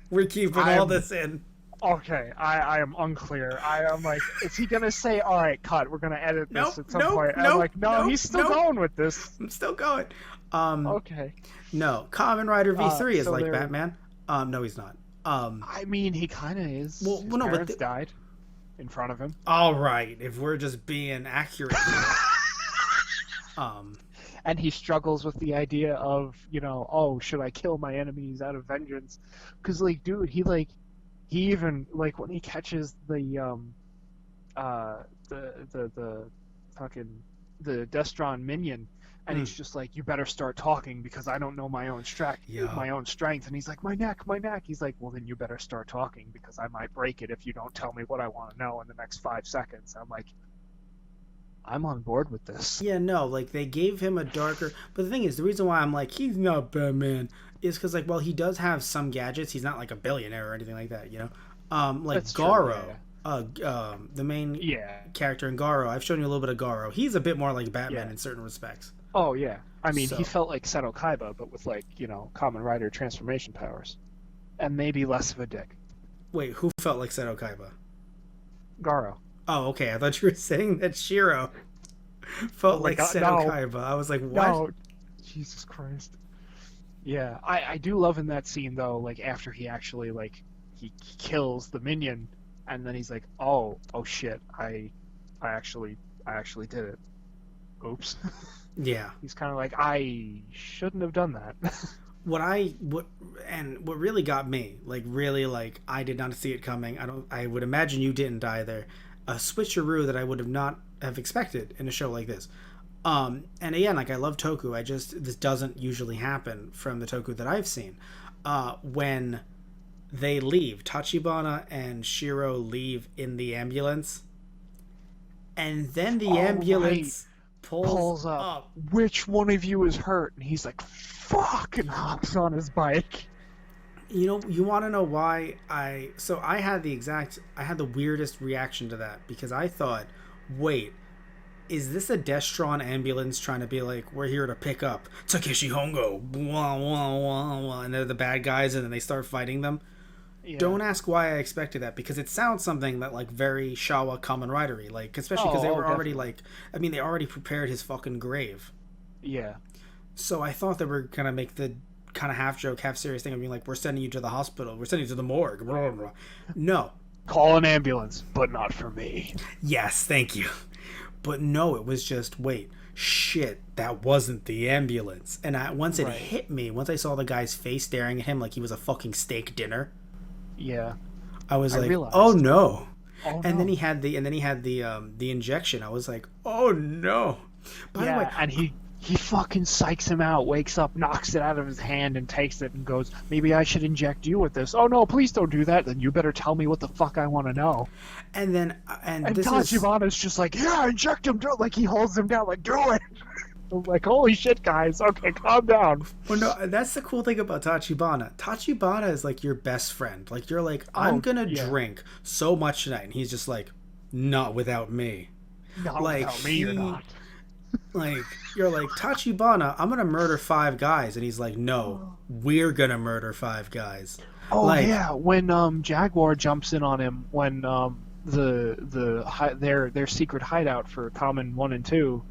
We're keeping all this in. Okay, I am unclear. I am like, is he gonna say, "All right, cut. We're gonna edit this at some point"? I'm like, no, he's still going with this. I'm still going. Okay. No, Kamen Rider V3 is like Batman. No, he's not. I mean, he kind of is. Well, His no, but parents died in front of him. all right, if we're just being accurate here. And he struggles with the idea of, oh, should I kill my enemies out of vengeance? Because, like, dude, he even, like, when he catches the fucking, the Destron minion, and he's just like, you better start talking because I don't know my own strength. And he's like, my neck. He's like, well, then you better start talking because I might break it if you don't tell me what I want to know in the next 5 seconds. I'm like, I'm on board with this. Yeah, no, like, they gave him a darker... But the thing is, the reason why I'm like, he's not Batman, is because, like, well, he does have some gadgets. He's not, like, a billionaire or anything like that, Like, that's Garo, true, yeah. The main character in Garo, I've shown you a little bit of Garo. He's a bit more like Batman in certain respects. Oh, yeah. I mean, he felt like Seto Kaiba, but with, like, Kamen Rider transformation powers. And maybe less of a dick. Wait, who felt like Seto Kaiba? Garo. Oh, okay. I thought you were saying that Shiro felt like Seto Kaiba. I was like, what? No. Jesus Christ. Yeah, I do love in that scene, though, like, after he actually, like, he kills the minion, and then he's like, oh shit, I actually did it. Oops. Yeah. He's kind of like, I shouldn't have done that. What really got me, like, really, like, I did not see it coming. I would imagine you didn't either. A switcheroo that I would not have expected in a show like this. And again, like, I love Toku. This doesn't usually happen from the Toku that I've seen. When they leave, Tachibana and Shiro leave in the ambulance, and then the ambulance pulls up. Which one of you is hurt? And he's like, fuck, and hops on his bike. You want to know why I had the weirdest reaction to that, because I thought, wait, is this a Destron ambulance trying to be like, we're here to pick up Takeshi Hongo, wah, wah, wah, wah, and they're the bad guys, and then they start fighting them? Yeah. Don't ask why I expected that, because it sounds something that, like, very Shawa Kamen Rider-y, like, especially because they were already, like, I mean, they already prepared his fucking grave. Yeah. So I thought they were gonna make the kind of half joke, half serious thing of being like, we're sending you to the hospital, we're sending you to the morgue, blah, blah, blah. No. Call an ambulance, but not for me. Yes, thank you. But no, it was just, wait, shit, that wasn't the ambulance. And once it hit me, once I saw the guy's face staring at him like he was a fucking steak dinner, I was like, realized, oh no. And then he had the injection. I was like, oh no. By the way, and he fucking psychs him out, wakes up, knocks it out of his hand, and takes it and goes, maybe I should inject you with this. Oh no, please don't do that. Then you better tell me what the fuck I want to know. And then Tachibana's just like, yeah, inject him. Like, he holds him down, like, do it. I'm like, holy shit, guys. Okay, calm down. Well, no, that's the cool thing about Tachibana. Tachibana is like your best friend. Like, you're like, I'm gonna drink so much tonight, and he's just like, not without me. Not without me, you're not. Like, you're like, Tachibana, I'm gonna murder 5 guys, and he's like, no, we're gonna murder 5 guys. Oh, like, yeah, when Jaguar jumps in on him, when their secret hideout for Kamen 1 and 2,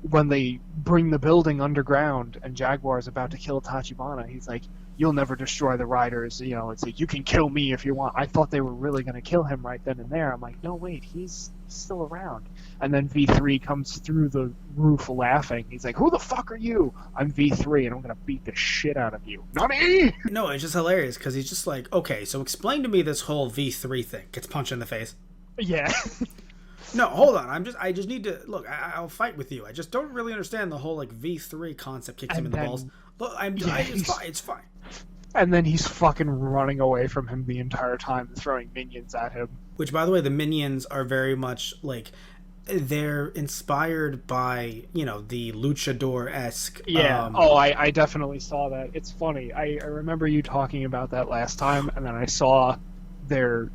when they bring the building underground and Jaguar is about to kill Tachibana, he's like, you'll never destroy the Riders. It's like, you can kill me if you want. I thought they were really going to kill him right then and there. I'm like, no, wait, he's still around. And then V3 comes through the roof laughing. He's like, who the fuck are you? I'm V3, and I'm going to beat the shit out of you. Not me! No, it's just hilarious, because he's just like, okay, so explain to me this whole V3 thing. Gets punched in the face. Yeah. No, hold on. I just need to look. I'll fight with you. I just don't really understand the whole, like, V3 concept. Kicks him in the balls. Look, it's fine. And then he's fucking running away from him the entire time, throwing minions at him. Which, by the way, the minions are very much like, they're inspired by, the luchador-esque. Yeah. I definitely saw that. It's funny. I remember you talking about that last time, and then I saw their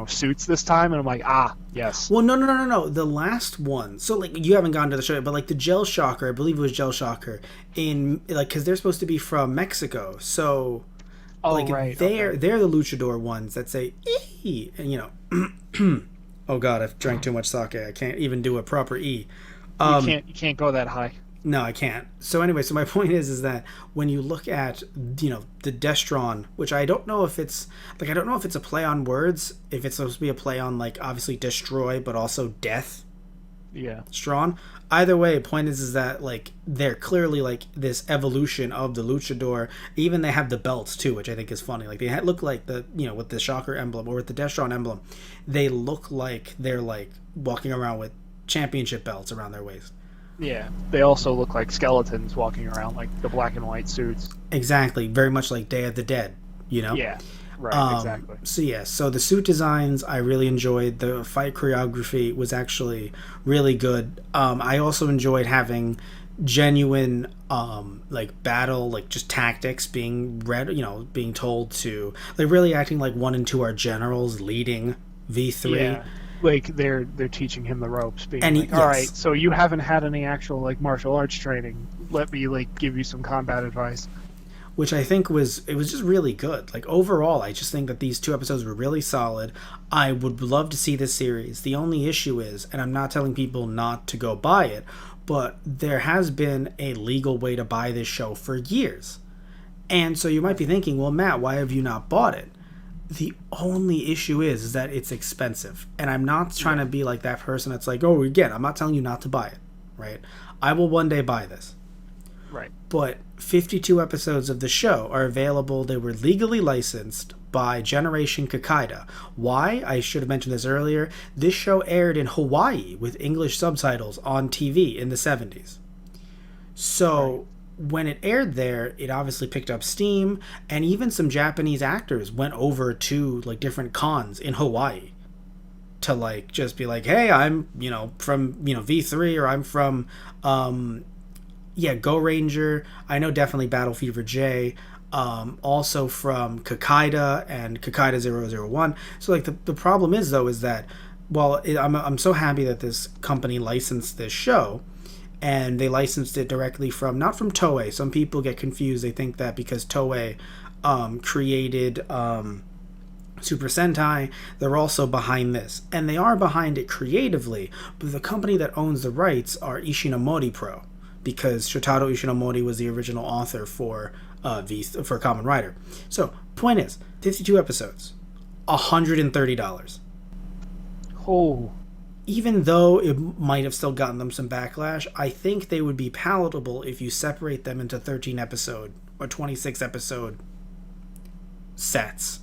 suits this time, and I'm like, yes. Well, no. The last one. So, like, you haven't gone to the show, but, like, the Gel Shocker, I believe it was Gel Shocker, in, like, because they're supposed to be from Mexico, so, they're the luchador ones that say, E, and, oh god, I've drank too much sake, I can't even do a proper E. You can't go that high. No, I can't. So anyway, so my point is that when you look at, the Destron, which I don't know if it's like, I don't know if it's a play on words, if it's supposed to be a play on, like, obviously destroy, but also death. Yeah. Strong. Either way, point is that, like, they're clearly like this evolution of the luchador. Even they have the belts too, which I think is funny. Like, they look like the, with the Shocker emblem or with the Destron emblem, they look like they're like walking around with championship belts around their waist. Yeah, they also look like skeletons walking around, like the black and white suits. Exactly, very much like Day of the Dead, Yeah, right, exactly. So yeah, so the suit designs I really enjoyed. The fight choreography was actually really good. I also enjoyed having genuine like battle, like just tactics being read, being told to, like, really acting like 1 and 2 are generals leading V3. Yeah. Like they're teaching him the ropes, being And like, all right, so you haven't had any actual like martial arts training. Let me like give you some combat advice. Which I think was just really good. Like, overall, I just think that these 2 episodes were really solid. I would love to see this series. The only issue is, and I'm not telling people not to go buy it, but there has been a legal way to buy this show for years. And so you might be thinking, well, Matt, why have you not bought it? The only issue is that it's expensive. And I'm not trying to be like that person that's like, oh, again, I'm not telling you not to buy it, right? I will one day buy this. Right. But 52 episodes of the show are available. They were legally licensed by Generation Kakaida. Why? I should have mentioned this earlier. This show aired in Hawaii with English subtitles on TV in the 70s. So when it aired there, it obviously picked up steam, and even some Japanese actors went over to like different cons in Hawaii to like just be like, hey, I'm from V3, or I'm from Go Ranger. I know definitely Battle Fever J. Also from Kakaida and Kakaida 001. So like the problem is though is that I'm so happy that this company licensed this show, and they licensed it directly from, not from Toei. Some people get confused. They think that because Toei created Super Sentai, they're also behind this. And they are behind it creatively, but the company that owns the rights are Ishinomori Pro, because Shotaro Ishinomori was the original author for Kamen Rider. So, point is, 52 episodes, $130. Oh. Even though it might have still gotten them some backlash, I think they would be palatable if you separate them into 13 episode or 26 episode sets,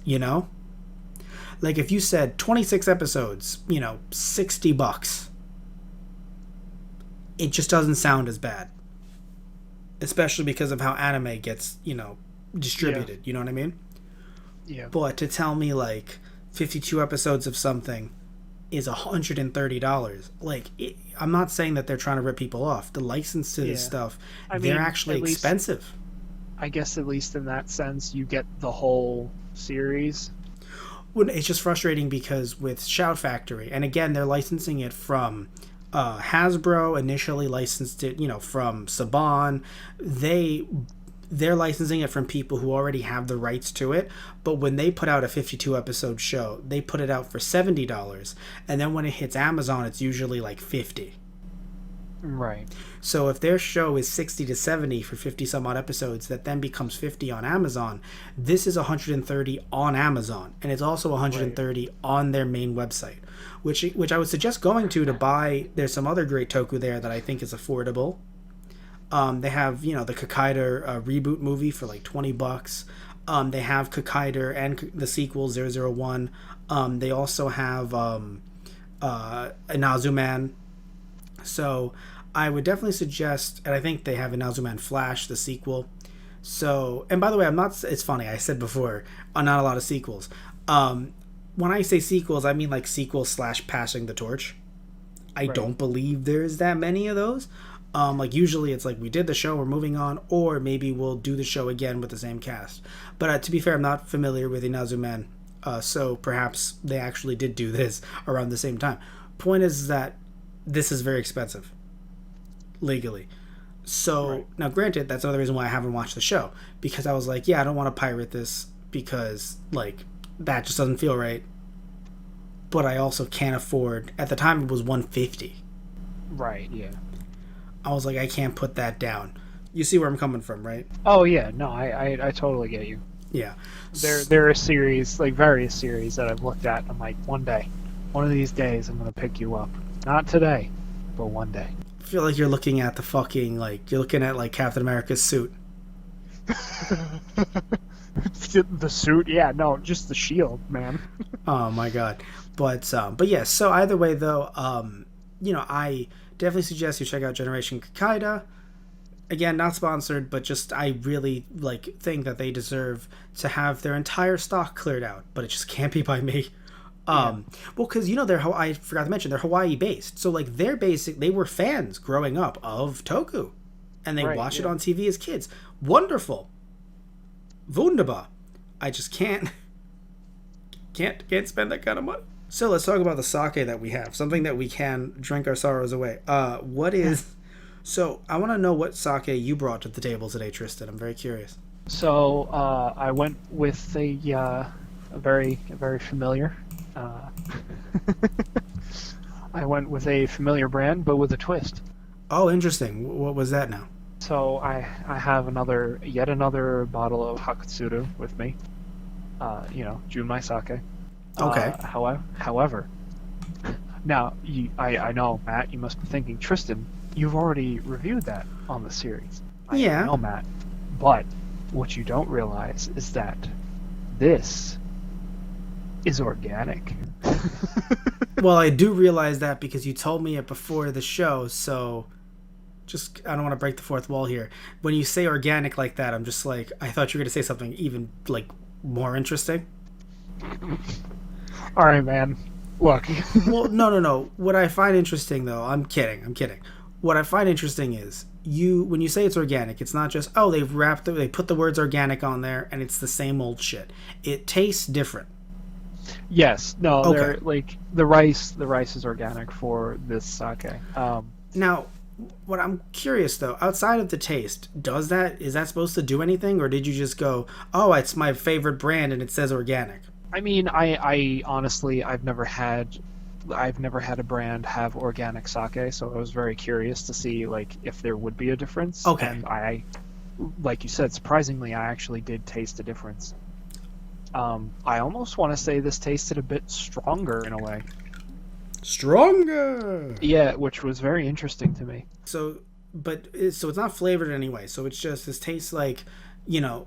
Like if you said 26 episodes, $60. It just doesn't sound as bad. Especially because of how anime gets, distributed, you know what I mean? Yeah. But to tell me like 52 episodes of something is $130. Like, I'm not saying that they're trying to rip people off. The license to this stuff, they're actually expensive. I guess at least in that sense, you get the whole series. Well, it's just frustrating because with Shout Factory, and again, they're licensing it from Hasbro. Initially licensed it, from Saban. They're licensing it from people who already have the rights to it. But when they put out a 52 episode show, they put it out for $70, and then when it hits Amazon, it's usually like $50. Right. So if their show is 60 to 70 for 50 some odd episodes, that then becomes 50 on Amazon, this is 130 on Amazon, and it's also 130 on their main website, which I would suggest going to buy. There's some other great toku there that I think is affordable. They have, the Kakaida reboot movie for like $20. They have Kakaida and the sequel 001. They also have Inazuman. So I would definitely suggest, and I think they have Inazuman Flash, the sequel. So, and by the way, it's funny, I said before, not a lot of sequels. When I say sequels, I mean like sequels / passing the torch. I don't believe there's that many of those. Like usually it's like we did the show, we're moving on, or maybe we'll do the show again with the same cast. But to be fair, I'm not familiar with Inazuman, so perhaps they actually did do this around the same time. Point is that this is very expensive, legally. So now, granted, that's another reason why I haven't watched the show, because I was like, I don't want to pirate this because like that just doesn't feel right. But I also can't afford. At the time, it was $150. Right. Yeah. I was like, I can't put that down. You see where I'm coming from, right? Oh yeah, no, I totally get you. Yeah. There are series, like various series that I've looked at. And I'm like, one of these days, I'm gonna pick you up. Not today, but one day. I feel like you're looking at the fucking you're looking at like Captain America's suit. The suit, yeah, no, just the shield, man. Oh my god. But yes, so either way though, I definitely suggest you check out Generation Kakaida. Again, not sponsored, but just I really think that they deserve to have their entire stock cleared out, but it just can't be by me. Well, because I forgot to mention they're Hawaii based, so they were fans growing up of Toku, and they watched it on TV as kids. Wonderful, wunderbar. I just can't spend that kind of money. So let's talk about the sake that we have, something that we can drink our sorrows away. What is? So I want to know what sake you brought to the table today, Tristan. I'm very curious. So I went with a very familiar. I went with a familiar brand, but with a twist. Oh, interesting. What was that now? So I have yet another bottle of Hakutsuru with me. Junmai sake. Okay. However, now I know, Matt, you must be thinking, Tristan, you've already reviewed that on the series. I know, Matt. But what you don't realize is that this is organic. Well, I do realize that because you told me it before the show, so I don't want to break the fourth wall here. When you say organic like that, I'm just like, I thought you were going to say something even more interesting. All right, man. Look. Well, no. What I find interesting, though, I'm kidding. What I find interesting is when you say it's organic, it's not just, they put the words organic on there and it's the same old shit. It tastes different. Yes. No, okay. They're the rice is organic for this sake. Now, what I'm curious though, outside of the taste, is that supposed to do anything, or did you just go, oh, it's my favorite brand and it says organic? I mean, I honestly, I've never had a brand have organic sake, so I was very curious to see if there would be a difference. Okay. And I, like you said, surprisingly, I actually did taste a difference. I almost want to say this tasted a bit stronger in a way. Stronger. Yeah, which was very interesting to me. So it's not flavored in any way. So it's just, this tastes like,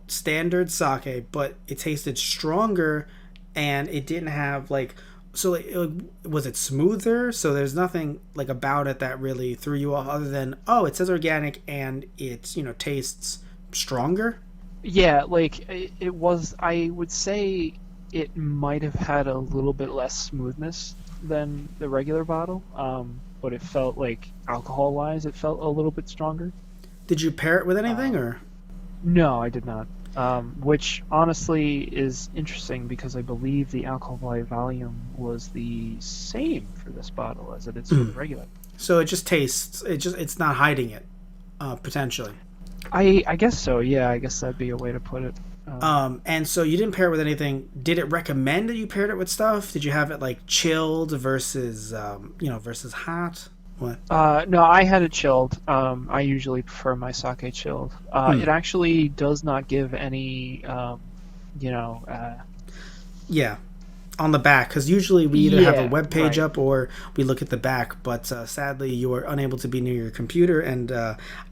standard sake, but it tasted stronger, and it didn't have was it smoother? So there's nothing about it that really threw you off, other than, oh, it says organic and it's tastes stronger. Yeah, it was. I would say it might have had a little bit less smoothness than the regular bottle, but it felt alcohol-wise, it felt a little bit stronger. Did you pair it with anything, or? No, I did not. Which honestly is interesting because I believe the alcohol by volume was the same for this bottle as it is for the regular. So it just tastes. It's not hiding it, potentially. I guess so. Yeah, I guess that'd be a way to put it. And so you didn't pair it with anything. Did it recommend that you paired it with stuff? Did you have it chilled versus versus hot? What? No, I had it chilled. I usually prefer my sake chilled. It actually does not give any, Yeah, on the back, because usually we either have a web page right. up or we look at the back. But sadly, you are unable to be near your computer, and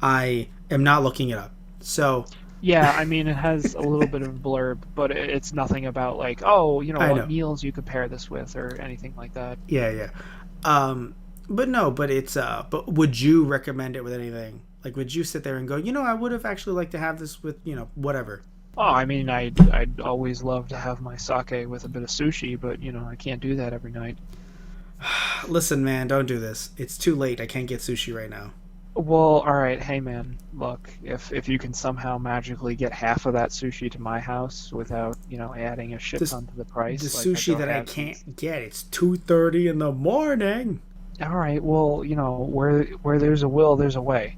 I am not looking it up. So. Yeah, I mean, it has a little bit of a blurb, but it's nothing about what meals you could pair this with or anything like that. Yeah. But it's but would you recommend it with anything? Would you sit there and go, I would have actually liked to have this with, whatever? Oh, I mean, I'd always love to have my sake with a bit of sushi, but I can't do that every night. Listen, man, don't do this. It's too late. I can't get sushi right now. Well, all right, hey man, look, if you can somehow magically get half of that sushi to my house without adding a shit ton to the price, the sushi that I can't get, it's 2:30 in the morning. All right, well, where there's a will, there's a way.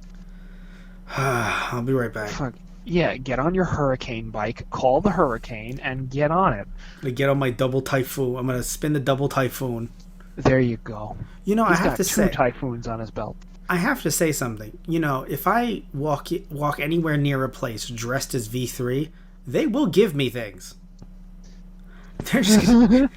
I'll be right back. Fuck. Yeah, get on your hurricane bike, call the hurricane, and get on it. I get on my double typhoon. I'm gonna spin the double typhoon. There you go. I have to say, 2 typhoons on his belt. I have to say something. You know, if I walk anywhere near a place dressed as V3, they will give me things. They're just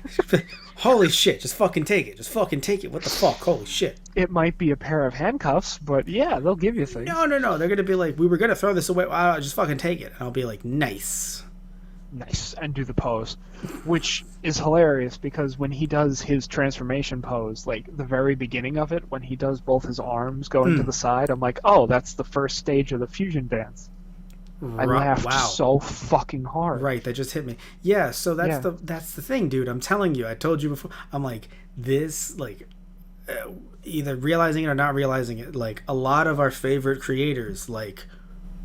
holy shit, just fucking take it. Just fucking take it. What the fuck? Holy shit. It might be a pair of handcuffs, but yeah, they'll give you things. No. They're going to be like, we were going to throw this away. Just fucking take it. And I'll be like, nice. Nice. And do the pose. Which is hilarious because when he does his transformation pose, like the very beginning of it, when he does both his arms going to the side, I'm like, oh, that's the first stage of the fusion dance. I laughed so fucking hard. Right, that just hit me. Yeah, so that's the thing, dude. I'm telling you. I told you before. I'm like, this, like, either realizing it or not realizing it, like, a lot of our favorite creators, like,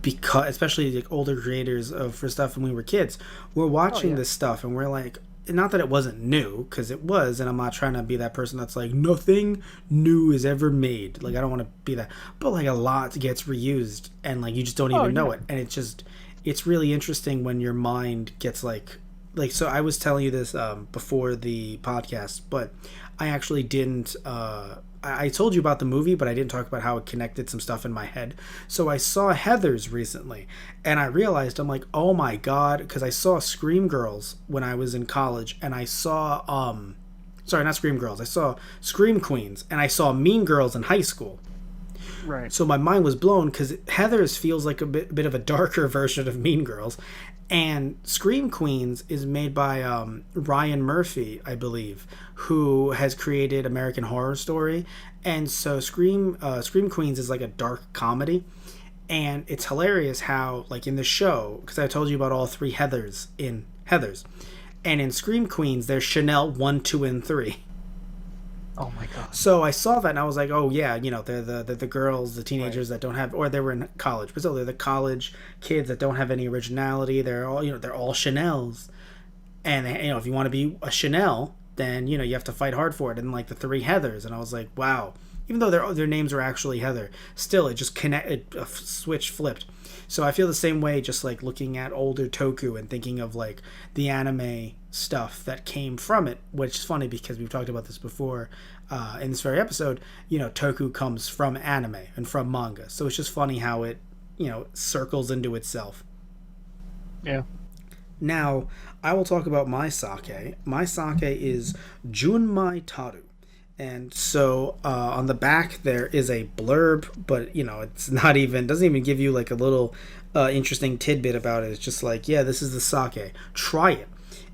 because, especially, like, older creators for stuff when we were kids, we're watching this stuff, and we're like, not that it wasn't new, because it was, and I'm not trying to be that person that's like, nothing new is ever made. Like, I don't want to be that. But, like, a lot gets reused, and, like, you just don't even know it. And it's really interesting when your mind gets, like, so I was telling you this before the podcast, but I actually didn't, I told you about the movie, but I didn't talk about how it connected some stuff in my head. So I saw Heathers recently, and I realized, I'm like, oh my god, because I saw Scream Girls when I was in college, and I saw, sorry, not Scream Girls, I saw Scream Queens, and I saw Mean Girls in high school. Right. So my mind was blown, because Heathers feels like a bit of a darker version of Mean Girls, and Scream Queens is made by Ryan Murphy, I believe, who has created American Horror Story. And so Scream Queens is like a dark comedy. And it's hilarious how, like, in the show, because I told you about all three Heathers in Heathers. And in Scream Queens, there's Chanel 1, 2, and 3. Oh my god. So I saw that and I was like, oh yeah, you know, they're the girls, the teenagers that don't have, or they were in college, but still they're the college kids that don't have any originality. They're all, you know, they're all Chanels. And, you know, if you want to be a Chanel, then, you know, you have to fight hard for it. And like the three Heathers, and I was like, wow. Even though their names were actually Heather, still it just connected, a switch flipped. So I feel the same way, just like looking at older Toku and thinking of like the anime stuff that came from it, which is funny because we've talked about this before in this very episode. You know, Toku comes from anime and from manga, so it's just funny how it, you know, circles into itself. Yeah. Now, I will talk about my sake. My sake is Junmai Taru. And so on the back there is a blurb, but you know, it's not even, doesn't even give you like a little interesting tidbit about it. It's just like, yeah, this is the sake, try it.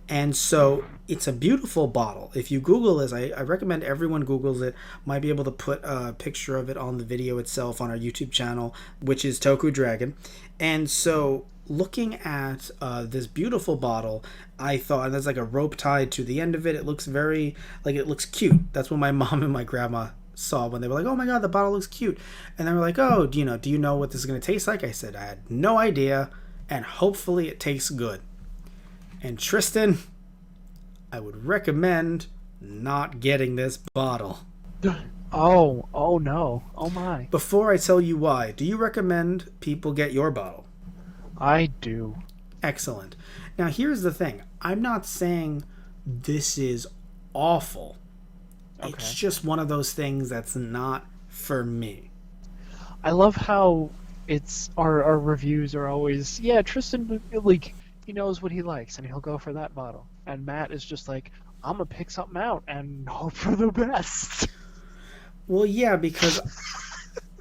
And so it's a beautiful bottle. If you Google this, I recommend everyone Googles it. Might be able to put a picture of it on the video itself on our YouTube channel, which is TokuDragon. And so looking at this beautiful bottle, I thought, and there's like a rope tied to the end of it. It looks very, like, it looks cute. That's what my mom and my grandma saw when they were like, oh my god, the bottle looks cute. And they were like, oh, do you know what this is going to taste like? I said, I had no idea, and hopefully it tastes good. And Tristan, I would recommend not getting this bottle. Oh no. Oh my. Before I tell you why, do you recommend people get your bottle? I do. Excellent. Now here's the thing. I'm not saying this is awful. Okay. It's just one of those things that's not for me. I love how it's our reviews are always, yeah, Tristan, like, he knows what he likes and he'll go for that bottle. And Matt is just like, I'm gonna pick something out and hope for the best. Well, yeah, because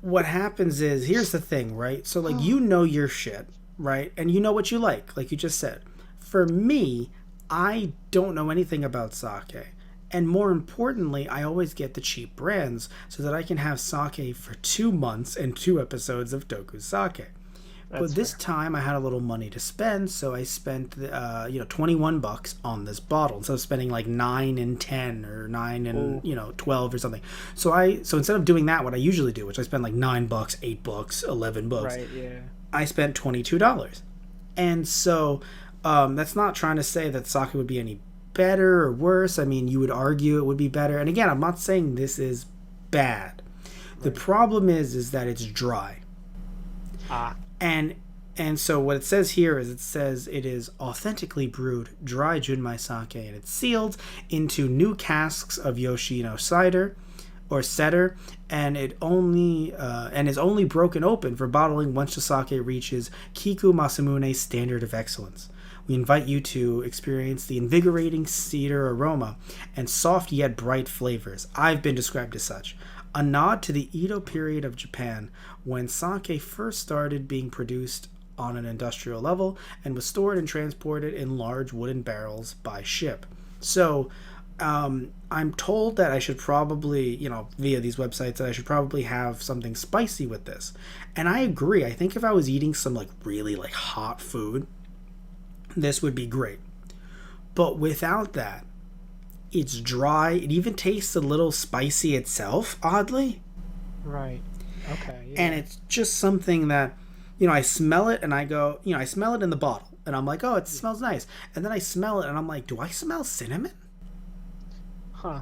what happens is, here's the thing, right? So, like, you know your shit, right? And you know what you like you just said. For me, I don't know anything about sake. And more importantly, I always get the cheap brands so that I can have sake for 2 months and 2 episodes of TokuSake. But this time I had a little money to spend, so I spent $21 on this bottle instead of spending like 9 and 10 or 9 and 12 or something. So instead of doing that, what I usually do, which I spend like $9, $8, $11, right? Yeah. I spent $22, and so that's not trying to say that sake would be any better or worse. I mean, you would argue it would be better, and again, I'm not saying this is bad. Right. The problem is that it's dry. And so what it says here is, it says it is authentically brewed dry Junmai sake, and it's sealed into new casks of Yoshino cider, or setter, and it only and is only broken open for bottling once the sake reaches Kiku Masamune's standard of excellence. We invite you to experience the invigorating cedar aroma and soft yet bright flavors. I've been described as such. A nod to the Edo period of Japan, when sake first started being produced on an industrial level and was stored and transported in large wooden barrels by ship. So, I'm told that I should probably, via these websites, that I should probably have something spicy with this. And I agree. I think if I was eating some, really, hot food, this would be great. But without that, it's dry. It even tastes a little spicy itself, oddly. Right. Okay. Yeah. And it's just something that, I smell it and I go, I smell it in the bottle. And I'm like, oh, it smells nice. And then I smell it and I'm like, do I smell cinnamon? Huh.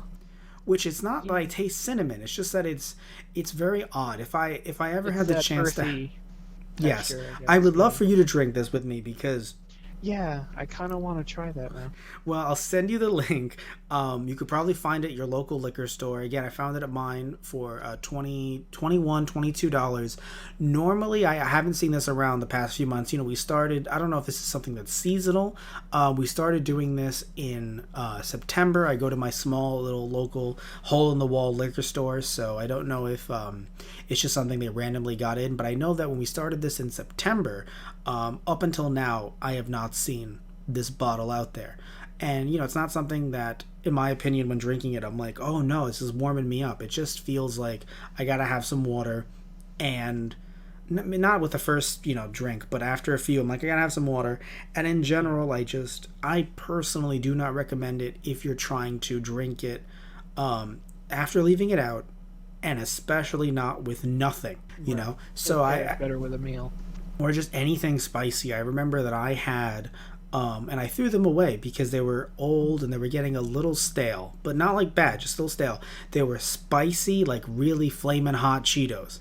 Which it's not that I taste cinnamon. It's just that it's very odd. If I ever had the chance to... Yes. I would love for you to drink this with me because... Yeah, I kind of want to try that now. Well, I'll send you the link. You could probably find it at your local liquor store. Again, I found it at mine for $22. Normally, I haven't seen this around the past few months. We started, I don't know if this is something that's seasonal. We started doing this in September. I go to my small little local hole-in-the-wall liquor store, so I don't know if it's just something they randomly got in. But I know that when we started this in September, up until now, I have not seen this bottle out there. And, it's not something that, in my opinion, when drinking it, I'm like, oh no, this is warming me up. It just feels like I gotta have some water. And not with the first, drink, but after a few, I'm like, I gotta have some water. And in general, I personally do not recommend it if you're trying to drink it after leaving it out, and especially not with nothing, So better with a meal. Or just anything spicy. I remember that I had, and I threw them away because they were old and they were getting a little stale, but not bad, just a little stale. They were spicy, really flaming hot Cheetos.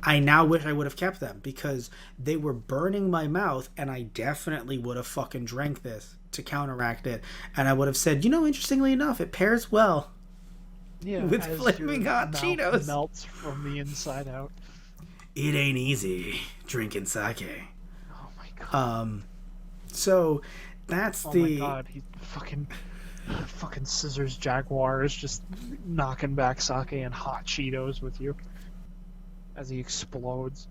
I now wish I would have kept them because they were burning my mouth, and I definitely would have fucking drank this to counteract it. And I would have said, interestingly enough, it pairs well with flaming hot Cheetos. Melts from the inside out. It ain't easy drinking sake. Oh my god. So that's Oh my god, he fucking scissors Jaguar is just knocking back sake and hot Cheetos with you as he explodes.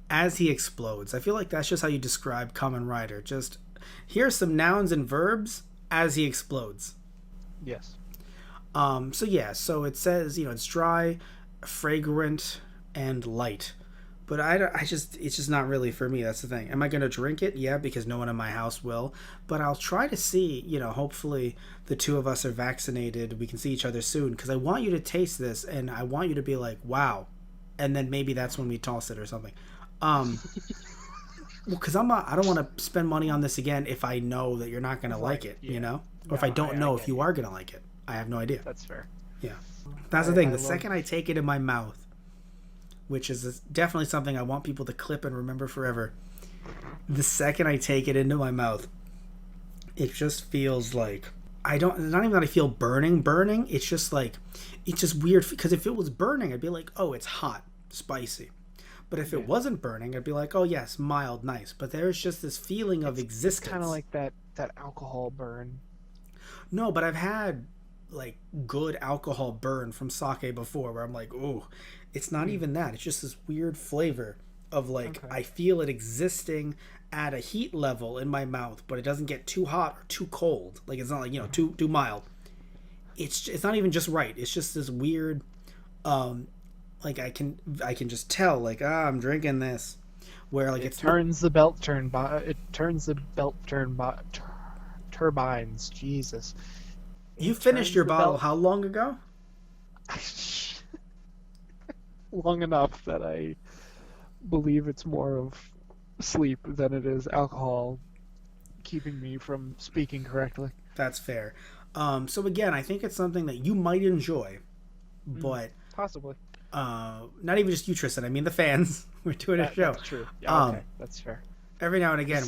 As he explodes. I feel like that's just how you describe Kamen Rider. Just here's some nouns and verbs as he explodes. Yes. So it says, it's dry, fragrant, and light. But it's just not really for me. That's the thing. Am I going to drink it? Yeah, because no one in my house will. But I'll try to see, hopefully the two of us are vaccinated. We can see each other soon. Because I want you to taste this, and I want you to be like, wow. And then maybe that's when we toss it or something. Because I don't want to spend money on this again if I know that you're not going to like it, Or if I don't know if you are going to like it. I have no idea. That's fair. Yeah. That's the thing. The second I take it in my mouth, which is definitely something I want people to clip and remember forever. The second I take it into my mouth, it just feels like not even that I feel burning. It's just it's just weird because if it was burning, I'd be like, oh, it's hot, spicy. But if it wasn't burning, I'd be like, oh yes, mild, nice. But there's just this feeling of existence. It's kind of like that alcohol burn. No, but I've had good alcohol burn from sake before where I'm like, ooh. It's not even that. It's just this weird flavor of I feel it existing at a heat level in my mouth, but it doesn't get too hot or too cold. It's not too mild. It's not even just right. It's just this weird, I can just tell I'm drinking this, where it turns the belt turbines. Jesus. You finished your bottle how long ago? Long enough that I believe it's more of sleep than it is alcohol keeping me from speaking correctly. That's fair. So again, I think it's something that you might enjoy, but possibly not even just you, Tristan. I mean the fans. We're doing a show. That's true. Yeah, okay, that's fair. Every now and again,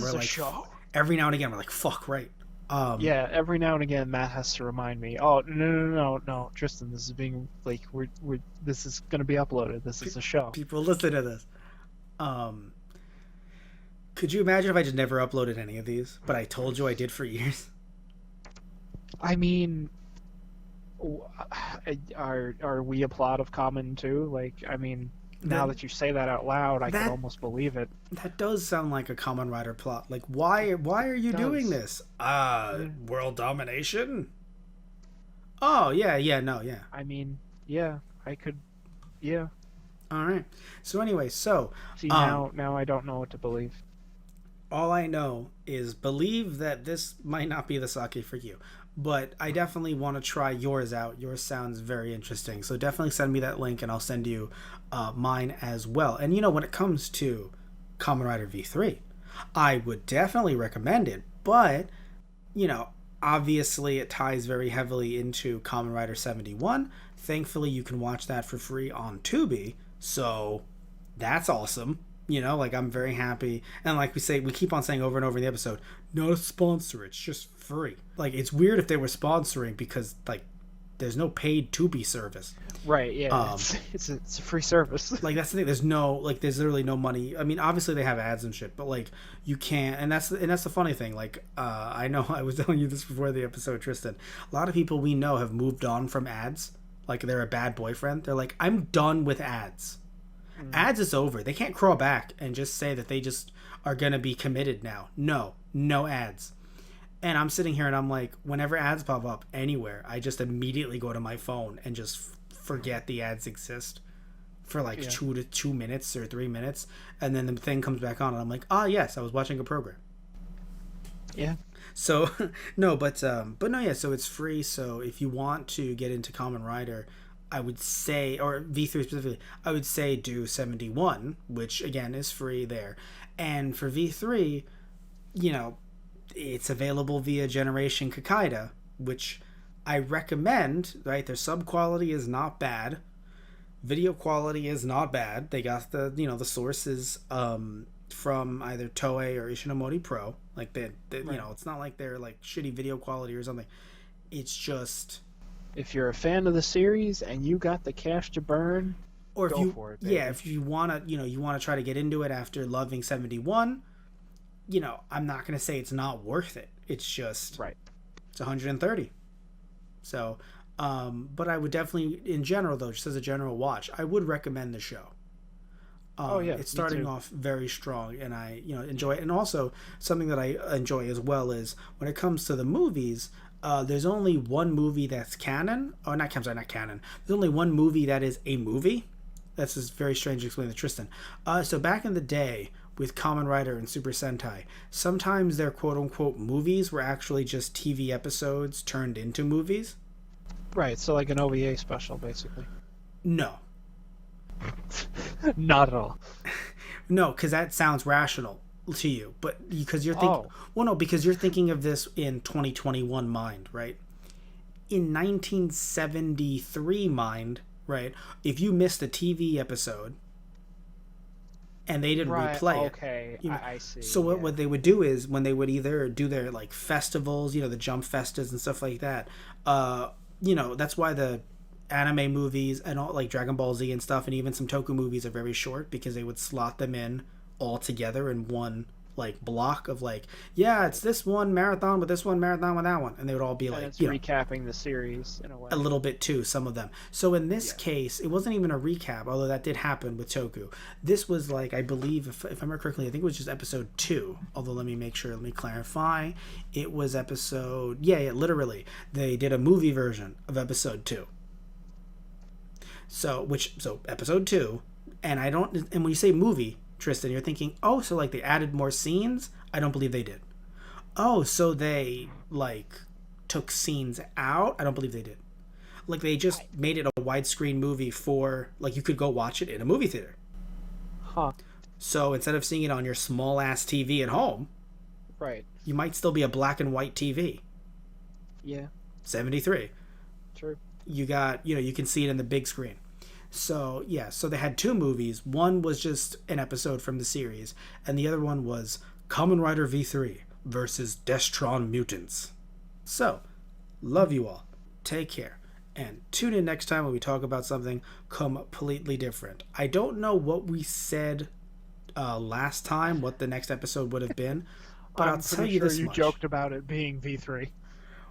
Every now and again, we're like, fuck right. Yeah, every now and again, Matt has to remind me. Oh, no, Tristan, this is being like this is gonna be uploaded. This is a show. People listen to this. Um, could you imagine if I just never uploaded any of these, but I told you I did for years? I mean, are we a plot of Kamen too? Like, I mean, now that you say that out loud, I can almost believe it. That does sound like a Kamen Rider plot. Like, why are you doing this? World domination? Oh, yeah. I mean, yeah, I could, yeah. All right. So anyway, See, now I don't know what to believe. All I know is believe that this might not be the sake for you. But I definitely want to try yours out. Yours sounds very interesting. So definitely send me that link and I'll send you mine as well. And when it comes to Kamen Rider V3, I would definitely recommend it. But, obviously it ties very heavily into Kamen Rider 71. Thankfully, you can watch that for free on Tubi. So that's awesome. I'm very happy. And like we keep on saying over and over in the episode, not a sponsor, it's just free. Like, it's weird if they were sponsoring because, like, there's no paid Tubi service. Right, yeah. It's a free service. Like, that's the thing. There's literally no money. I mean, obviously they have ads and shit, but, like, you can't. And that's the funny thing. Like, I know I was telling you this before the episode, Tristan. A lot of people we know have moved on from ads. Like, they're a bad boyfriend. They're like, I'm done with ads. Ads is over. They can't crawl back and just say that they just are going to be committed now. No ads. And I'm sitting here and I'm like, whenever ads pop up anywhere, I just immediately go to my phone and just forget the ads exist for like 2 minutes or 3 minutes. And then the thing comes back on and I'm like, yes, I was watching a program. Yeah. So, no, but no, yeah, so it's free. So if you want to get into Kamen Rider, I would say, or V3 specifically, I would say do 71, which again is free there. And for V3, it's available via Generation Kakaida, which I recommend, right? Their sub quality is not bad. Video quality is not bad. They got the sources from either Toei or Ishinomori Pro. Like, they right. It's not like they're like shitty video quality or something. It's just... If you're a fan of the series and you got the cash to burn, or if go for it, baby. Yeah, if you want to try to get into it after loving 71, I'm not going to say it's not worth it. It's just right. It's 130. So, but I would definitely, in general though, just as a general watch, I would recommend the show. It's starting off very strong, and I enjoy it. And also something that I enjoy as well is when it comes to the movies. There's only one movie that's canon. Oh, not canon. There's only one movie that is a movie. That's just very strange to explain to Tristan. So back in the day with Kamen Rider and Super Sentai, sometimes their quote-unquote movies were actually just TV episodes turned into movies. Right, so like an OVA special, basically. No. Not at all. No, because that sounds rational to you, but because you're thinking because you're thinking of this in 2021 mind, right? In 1973 mind, right? If you missed a TV episode and they didn't replay it, I see. So what they would do is when they would either do their like festivals, the Jump Festas and stuff like that, that's why the anime movies and all like Dragon Ball Z and stuff, and even some Toku movies are very short because they would slot them in all together in one like block of like, it's this one marathon with this one marathon with that one, and they would all be like, recapping the series in a way, a little bit too, some of them. So in this case, it wasn't even a recap, although that did happen with Toku. This was like, I believe, if I remember correctly, I think it was just episode 2, although let me clarify, it was episode literally they did a movie version of episode 2. So episode 2, and when you say movie, Tristan, you're thinking, so like they added more scenes? I don't believe they did. So they like took scenes out? I don't believe they did. Like they just made it a widescreen movie for like you could go watch it in a movie theater. Huh. So instead of seeing it on your small ass TV at home, right, you might still be a black and white TV. Yeah. 73. True. You got, you can see it in the big screen. So, so they had 2 movies. One was just an episode from the series, and the other one was Kamen Rider V3 versus Destron Mutants. So, love you all. Take care. And tune in next time when we talk about something completely different. I don't know what we said last time, what the next episode would have been, but I'll I'm tell pretty you sure this you much. joked about it being V3.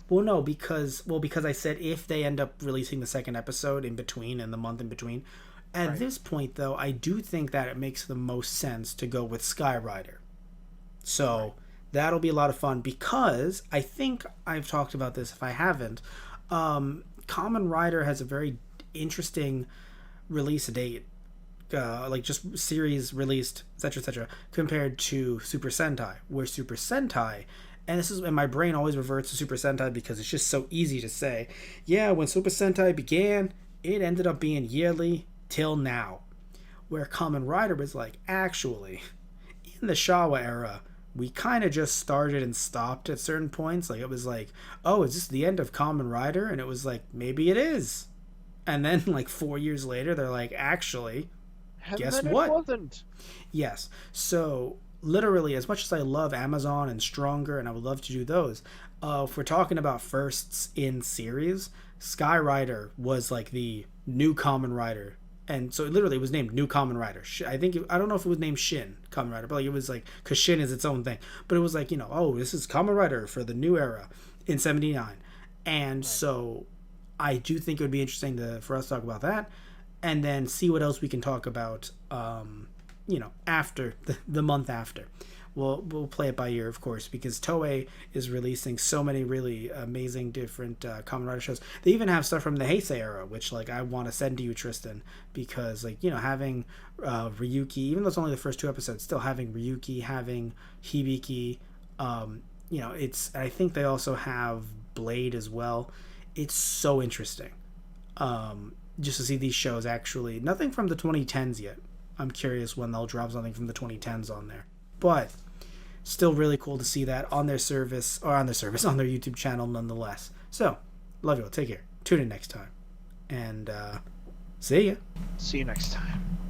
Well, no, because I said if they end up releasing the second episode in between, in the month in between. At Right. this point, though, I do think that it makes the most sense to go with Skyrider. So that'll be a lot of fun because I think I've talked about this. If I haven't, Kamen Rider has a very interesting release date, like just series released, etc., etc., compared to Super Sentai, where Super Sentai, and my brain always reverts to Super Sentai because it's just so easy to say. Yeah, when Super Sentai began, it ended up being yearly till now, where Kamen Rider was like, actually, in the Shawa era, we kind of just started and stopped at certain points. Like, it was like, oh, is this the end of Kamen Rider? And it was like, maybe it is. And then, like, 4 years later, they're like, actually, And guess then it what? wasn't. Yes. So, literally, as much as I love Amazon and Stronger, and I would love to do those, if we're talking about firsts in series, Skyrider was like the new Kamen Rider. And so, literally, it was named New Kamen Rider. I don't know if it was named Shin Kamen Rider, but like it was like, because Shin is its own thing. But it was like, oh, this is Kamen Rider for the new era in '79. And so, I do think it would be interesting for us to talk about that and then see what else we can talk about after the month after. We'll play it by ear, of course, because Toei is releasing so many really amazing different Kamen Rider shows. They even have stuff from the Heisei era, which like I want to send to you, Tristan, because like having Ryuki, even though it's only the first 2 episodes, still having Ryuki, having Hibiki, it's. I think they also have Blade as well. It's so interesting, just to see these shows actually. Nothing from the 2010s yet. I'm curious when they'll drop something from the 2010s on there. But still really cool to see that on their service, on their YouTube channel nonetheless. So, love you all. Take care. Tune in next time. And see ya. See you next time.